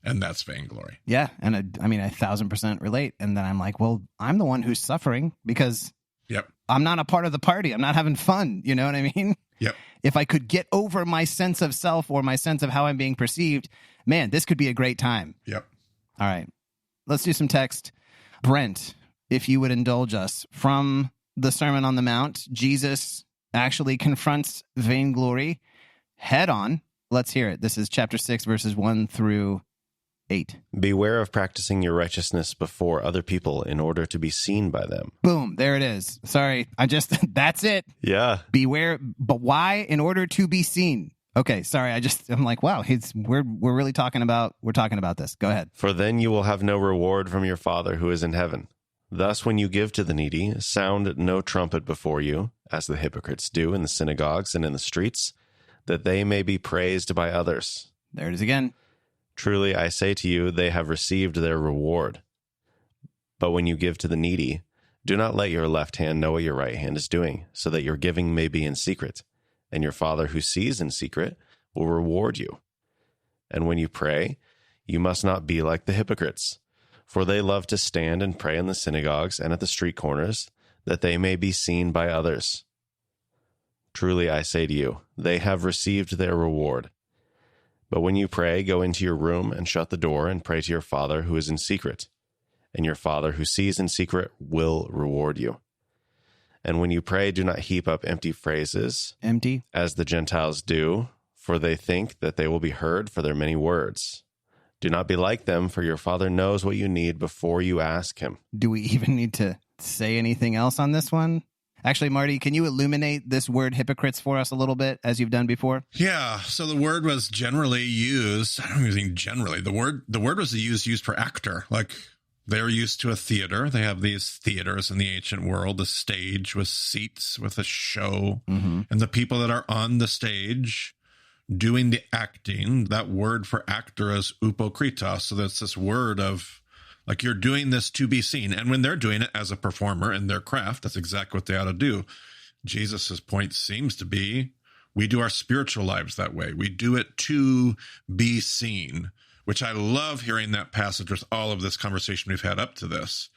And that's vainglory. Yeah. And I mean, 1,000% relate. And then I'm like, well, I'm the one who's suffering because Yep. I'm not a part of the party. I'm not having fun. You know what I mean? Yep. If I could get over my sense of self or my sense of how I'm being perceived, man, this could be a great time. Yep. All right. Let's do some text. Brent, if you would indulge us, from the Sermon on the Mount, Jesus actually confronts vainglory head on. Let's hear it. This is chapter 6, verses 1 through 8. Beware of practicing your righteousness before other people in order to be seen by them. Boom. There it is. Sorry. That's it. Yeah. Beware. But why? In order to be seen. Okay. Sorry. I'm like, wow, we're really talking about this. Go ahead. For then you will have no reward from your Father who is in heaven. Thus, when you give to the needy, sound no trumpet before you, as the hypocrites do in the synagogues and in the streets, that they may be praised by others. There it is again. Truly, I say to you, they have received their reward. But when you give to the needy, do not let your left hand know what your right hand is doing, so that your giving may be in secret, and your Father who sees in secret will reward you. And when you pray, you must not be like the hypocrites, for they love to stand and pray in the synagogues and at the street corners, that they may be seen by others. Truly, I say to you, they have received their reward. But when you pray, go into your room and shut the door and pray to your Father who is in secret, and your Father who sees in secret will reward you. And when you pray, do not heap up empty phrases, as the Gentiles do, for they think that they will be heard for their many words. Do not be like them, for your Father knows what you need before you ask him. Do we even need to say anything else on this one? Actually, Marty, can you illuminate this word hypocrites for us a little bit, as you've done before? Yeah. So the word was generally used. I don't even think generally. The word was used for actor. Like, they're used to a theater. They have these theaters in the ancient world, a stage with seats, with a show. Mm-hmm. And the people that are on the stage doing the acting, that word for actor is upokritos. So that's this word of, like, you're doing this to be seen. And when they're doing it as a performer in their craft, that's exactly what they ought to do. Jesus's point seems to be, we do our spiritual lives that way. We do it to be seen, which I love hearing that passage with all of this conversation we've had up to this,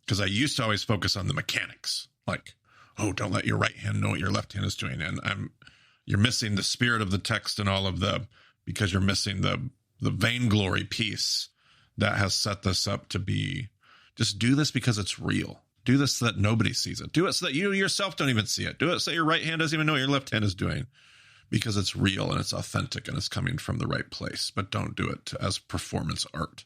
because I used to always focus on the mechanics, like, oh, don't let your right hand know what your left hand is doing. And you're missing the spirit of the text and all of because you're missing the vainglory piece that has set this up to be, just do this because it's real. Do this so that nobody sees it. Do it so that you yourself don't even see it. Do it so your right hand doesn't even know what your left hand is doing, because it's real and it's authentic and it's coming from the right place. But don't do it as performance art,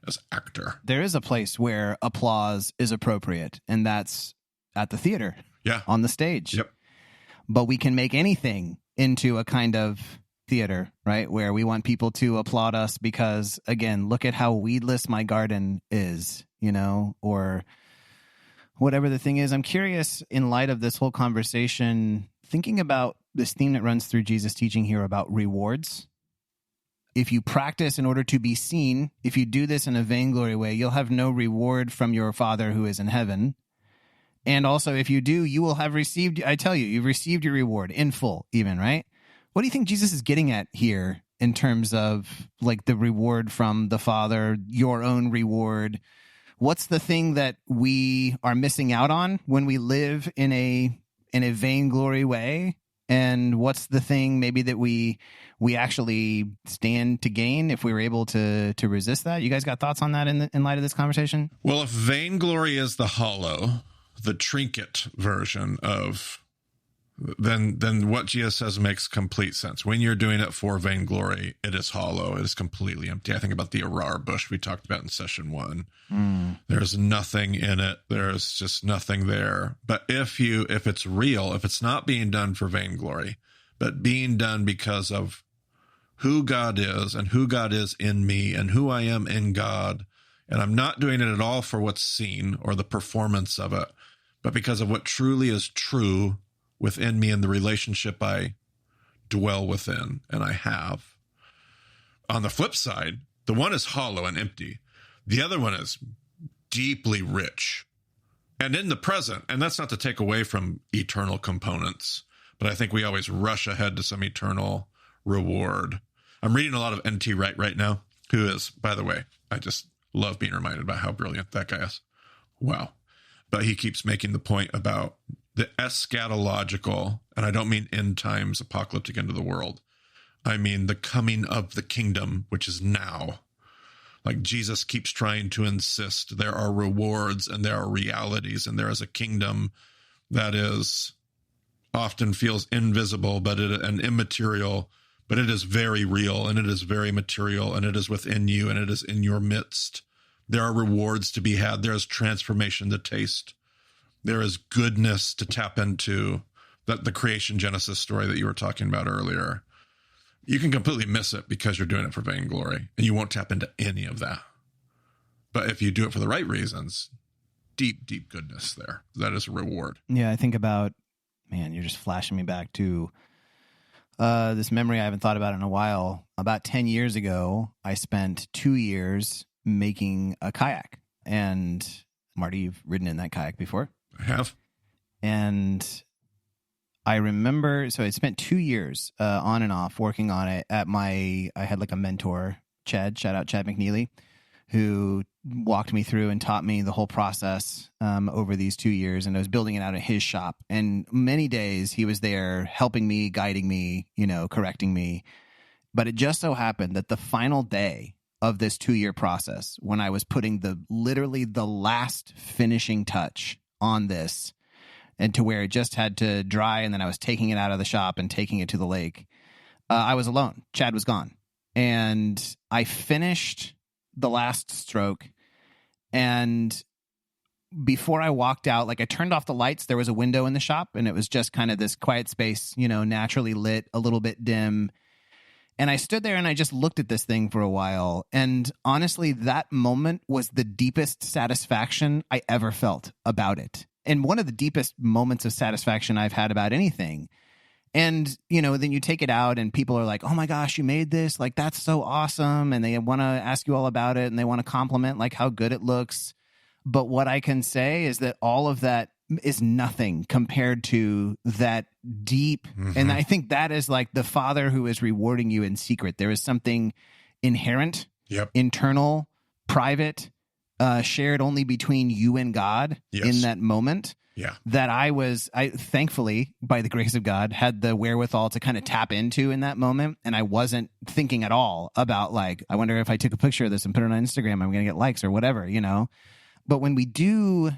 as actor. There is a place where applause is appropriate, and that's at the theater. Yeah. On the stage. Yep. But we can make anything into a kind of theater, right? Where we want people to applaud us because, again, look at how weedless my garden is, or whatever the thing is. I'm curious, in light of this whole conversation, thinking about this theme that runs through Jesus' teaching here about rewards. If you practice in order to be seen, if you do this in a vainglory way, you'll have no reward from your Father who is in heaven. And also, if you do, you will have received, I tell you, you've received your reward in full even, right? What do you think Jesus is getting at here in terms of, like, the reward from the Father, your own reward? What's the thing that we are missing out on when we live in a vainglory way? And what's the thing maybe that we actually stand to gain if we were able to resist that? You guys got thoughts on that in light of this conversation? Well, if vainglory is the hollow, the trinket version of, then what Jesus says makes complete sense. When you're doing it for vainglory, it is hollow. It is completely empty. I think about the arar bush we talked about in session 1. There's nothing in it. There's just nothing there. But if it's real, if it's not being done for vainglory, but being done because of who God is and who God is in me and who I am in God, and I'm not doing it at all for what's seen or the performance of it, but because of what truly is true within me and the relationship I dwell within and I have. On the flip side, the one is hollow and empty. The other one is deeply rich and in the present. And that's not to take away from eternal components, but I think we always rush ahead to some eternal reward. I'm reading a lot of N.T. Wright right now, who is, by the way, I just love being reminded about how brilliant that guy is. Wow. But he keeps making the point about the eschatological, and I don't mean end times, apocalyptic end of the world. I mean the coming of the kingdom, which is now. Like Jesus keeps trying to insist there are rewards and there are realities, and there is a kingdom that is often feels invisible, and immaterial, but it is very real, and it is very material, and it is within you, and it is in your midst. There are rewards to be had. There is transformation to taste. There is goodness to tap into, that the creation Genesis story that you were talking about earlier. You can completely miss it because you're doing it for vainglory, and you won't tap into any of that. But if you do it for the right reasons, deep, deep goodness there. That is a reward. Yeah, I think about, man, you're just flashing me back to this memory I haven't thought about in a while. About 10 years ago, I spent 2 years making a kayak. And Marty, you've ridden in that kayak before. I have. And I remember, so I spent 2 years on and off working on it I had like a mentor, Chad, shout out Chad McNeely, who walked me through and taught me the whole process over these 2 years. And I was building it out at his shop. And many days he was there helping me, guiding me, correcting me. But it just so happened that the final day of this 2-year process, when I was putting literally the last finishing touch on this, and to where it just had to dry, and then I was taking it out of the shop and taking it to the lake, I was alone. Chad was gone. And I finished the last stroke, and before I walked out, like I turned off the lights, there was a window in the shop, and it was just kind of this quiet space, naturally lit, a little bit dim. And I stood there and I just looked at this thing for a while. And honestly, that moment was the deepest satisfaction I ever felt about it. And one of the deepest moments of satisfaction I've had about anything. And, then you take it out and people are like, oh my gosh, you made this. Like, that's so awesome. And they want to ask you all about it, and they want to compliment like how good it looks. But what I can say is that all of that is nothing compared to that deep. And I think that is like the Father who is rewarding you in secret. There is something inherent, internal, private, shared only between you and God in that moment. That I thankfully, by the grace of God, had the wherewithal to kind of tap into in that moment. And I wasn't thinking at all about like, I wonder if I took a picture of this and put it on Instagram, I'm going to get likes or whatever, But when we do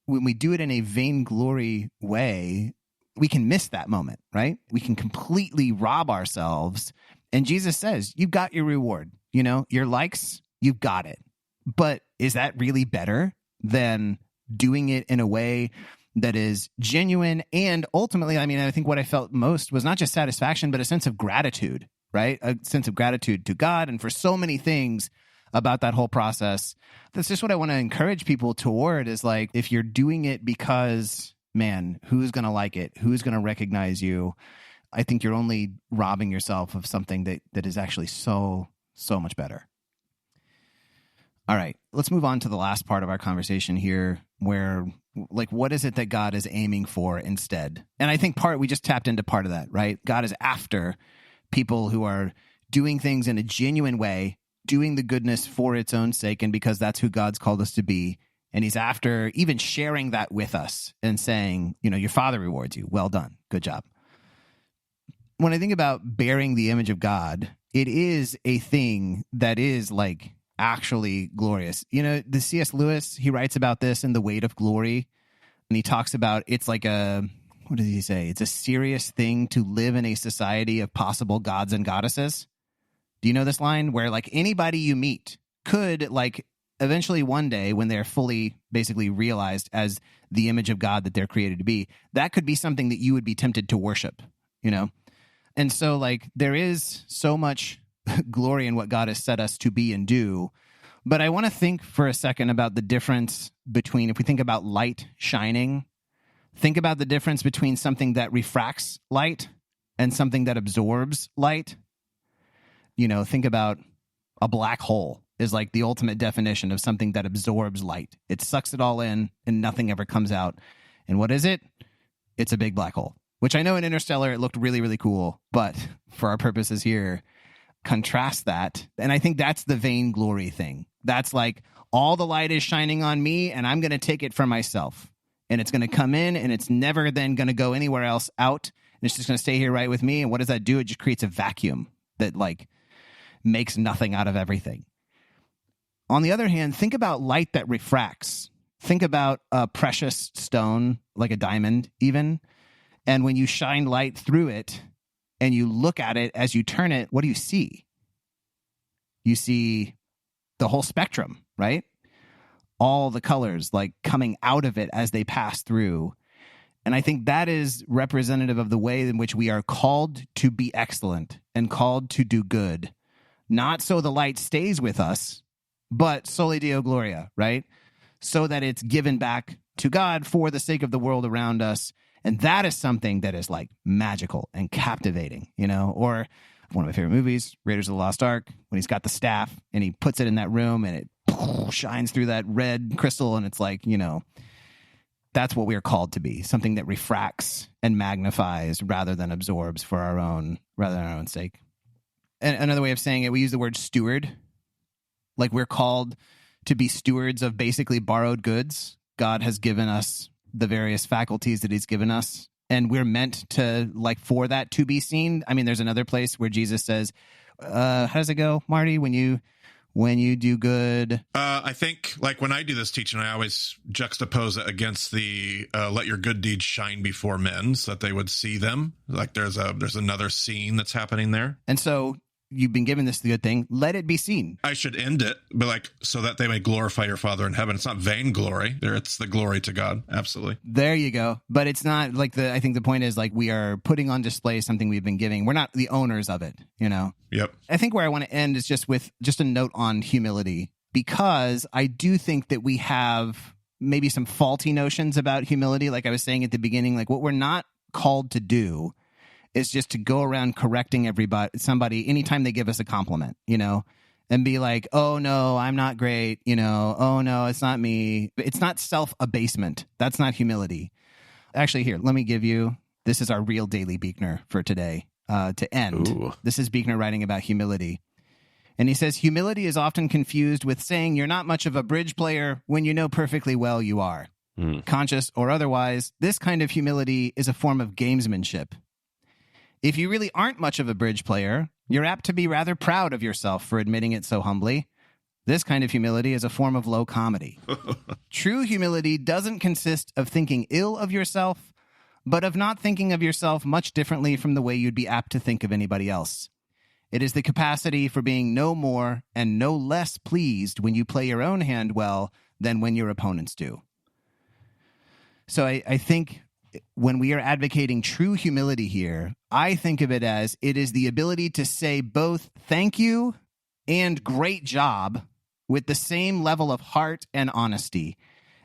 it in a vainglory way, we can miss that moment, right? We can completely rob ourselves. And Jesus says, you've got your reward, your likes, you've got it. But is that really better than doing it in a way that is genuine? And ultimately, I think what I felt most was not just satisfaction, but a sense of gratitude, right? A sense of gratitude to God and for so many things about that whole process. That's just what I want to encourage people toward, is like, if you're doing it because, man, who's going to like it? Who's going to recognize you? I think you're only robbing yourself of something that is actually so, so much better. All right, let's move on to the last part of our conversation here, where, like, what is it that God is aiming for instead? And I think we just tapped into part of that, right? God is after people who are doing things in a genuine way, doing the goodness for its own sake, and because that's who God's called us to be. And he's after even sharing that with us and saying, your Father rewards you. Well done. Good job. when I think about bearing the image of God, it is a thing that is like actually glorious. You know, the C.S. Lewis, he writes about this in The Weight of Glory, and he talks about it's like what does he say? It's a serious thing to live in a society of possible gods and goddesses. Do you know this line? Where like anybody you meet could like eventually one day when they're fully basically realized as the image of God that they're created to be, that could be something that you would be tempted to worship, you know? And so like there is so much glory in what God has set us to be and do. But I want to think for a second about the difference between, if we think about light shining, think about the difference between something that refracts light and something that absorbs light. You know, think about a black hole is like the ultimate definition of something that absorbs light. It sucks it all in and nothing ever comes out. And what is it? It's a big black hole, which I know in Interstellar it looked really, really cool. But for our purposes here, contrast that. And I think that's the vainglory thing. That's like all the light is shining on me and I'm going to take it for myself. And it's going to come in and it's never then going to go anywhere else out. And it's just going to stay here right with me. And what does that do? It just creates a vacuum that like makes nothing out of everything. On the other hand, think about light that refracts. Think about a precious stone, like a diamond even. And when you shine light through it and you look at it as you turn it, what do you see? You see the whole spectrum, right? All the colors like coming out of it as they pass through. And I think that is representative of the way in which we are called to be excellent and called to do good. Not so the light stays with us, but soli Deo Gloria, right? So that it's given back to God for the sake of the world around us. And that is something that is like magical and captivating, you know? Or one of my favorite movies, Raiders of the Lost Ark, when he's got the staff and he puts it in that room and it shines through that red crystal. And it's like, you know, that's what we are called to be, something that refracts and magnifies rather than absorbs for our own sake. And another way of saying it, we use the word steward. Like we're called to be stewards of basically borrowed goods. God has given us the various faculties that he's given us. And we're meant to, like, for that to be seen. I mean, there's another place where Jesus says, how does it go, Marty? When you do good. I think, like, when I do this teaching, I always juxtapose it against the let your good deeds shine before men so that they would see them. Like, there's another scene that's happening there. And so you've been given this good thing. Let it be seen. I should end it, but like, so that they may glorify your Father in heaven. It's not vainglory. It's the glory to God. Absolutely. There you go. But it's not like I think the point is like we are putting on display something we've been giving. We're not the owners of it, you know? Yep. I think where I want to end is just with just a note on humility, because I do think that we have maybe some faulty notions about humility. Like I was saying at the beginning, like what we're not called to do is just to go around correcting somebody anytime they give us a compliment, you know, and be like, oh no, I'm not great. You know, oh no, it's not me. It's not self-abasement. That's not humility. Actually, here, let me give you, this is our real Daily Buechner for today to end. Ooh. This is Buechner writing about humility. And he says, humility is often confused with saying you're not much of a bridge player when you know perfectly well you are. Conscious or otherwise, this kind of humility is a form of gamesmanship. If you really aren't much of a bridge player, you're apt to be rather proud of yourself for admitting it so humbly. This kind of humility is a form of low comedy. True humility doesn't consist of thinking ill of yourself, but of not thinking of yourself much differently from the way you'd be apt to think of anybody else. It is the capacity for being no more and no less pleased when you play your own hand well than when your opponents do. So I think when we are advocating true humility here, I think of it as it is the ability to say both thank you and great job with the same level of heart and honesty.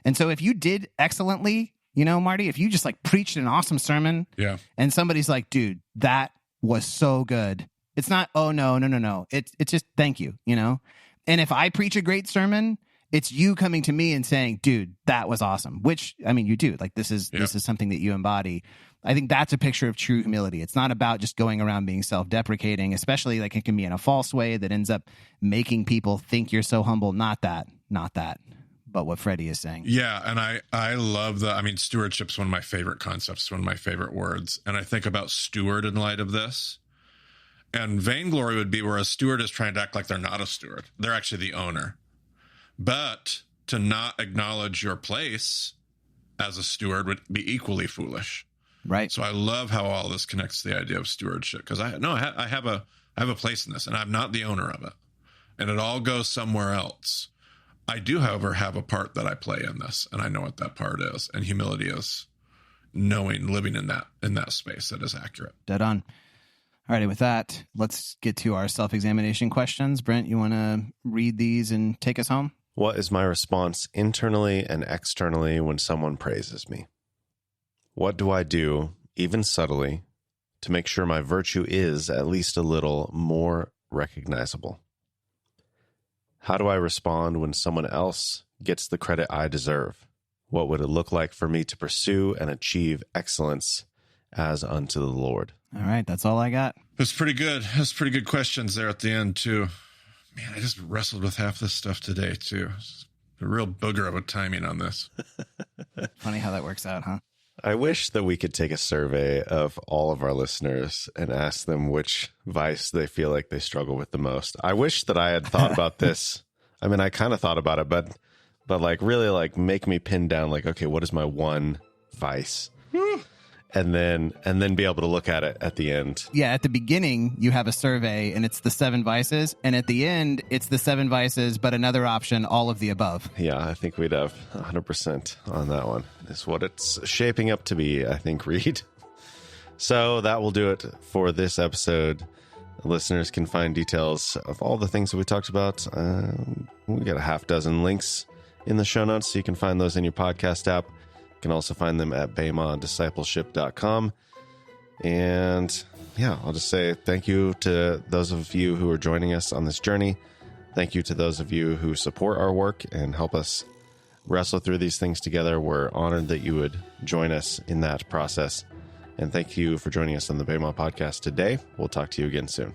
And so if you did excellently, you know, Marty, if you just like preached an awesome sermon, yeah, and somebody's like, dude, that was so good. It's not, oh no. It's just thank you, you know? And if I preach a great sermon, it's you coming to me and saying, dude, that was awesome, which, I mean, you do. Like, this is something that you embody. I think that's a picture of true humility. It's not about just going around being self-deprecating, especially like it can be in a false way that ends up making people think you're so humble. Not that. but what Freddie is saying. Yeah, and I love stewardship's one of my favorite concepts, one of my favorite words. And I think about steward in light of this. And vainglory would be where a steward is trying to act like they're not a steward. They're actually the owner. But to not acknowledge your place as a steward would be equally foolish. Right. So I love how all this connects to the idea of stewardship, because I have a place in this, and I'm not the owner of it, and it all goes somewhere else. I do, however, have a part that I play in this, and I know what that part is. And humility is living in that space that is accurate. Dead on. All righty, with that, let's get to our self-examination questions. Brent, you want to read these and take us home? What is my response internally and externally when someone praises me? What do I do, even subtly, to make sure my virtue is at least a little more recognizable? How do I respond when someone else gets the credit I deserve? What would it look like for me to pursue and achieve excellence as unto the Lord? All right, that's all I got. That's pretty good. That's pretty good questions there at the end, too. Man, I just wrestled with half this stuff today, too. It's a real booger of a timing on this. Funny how that works out, huh? I wish that we could take a survey of all of our listeners and ask them which vice they feel like they struggle with the most. I wish that I had thought about this. I mean, I kind of thought about it, but like really like make me pin down like, okay, what is my one vice? And then be able to look at it at the end. Yeah, at the beginning, you have a survey, and it's the 7 vices. And at the end, it's the 7 vices, but another option, all of the above. Yeah, I think we'd have 100% on that one. Is what it's shaping up to be, I think, Reed. So that will do it for this episode. Listeners can find details of all the things that we talked about. We got a half dozen links in the show notes, so you can find those in your podcast app. You can also find them at BemaDiscipleship.com. And yeah, I'll just say thank you to those of you who are joining us on this journey. Thank you to those of you who support our work and help us wrestle through these things together. We're honored that you would join us in that process. And thank you for joining us on the Bema podcast today. We'll talk to you again soon.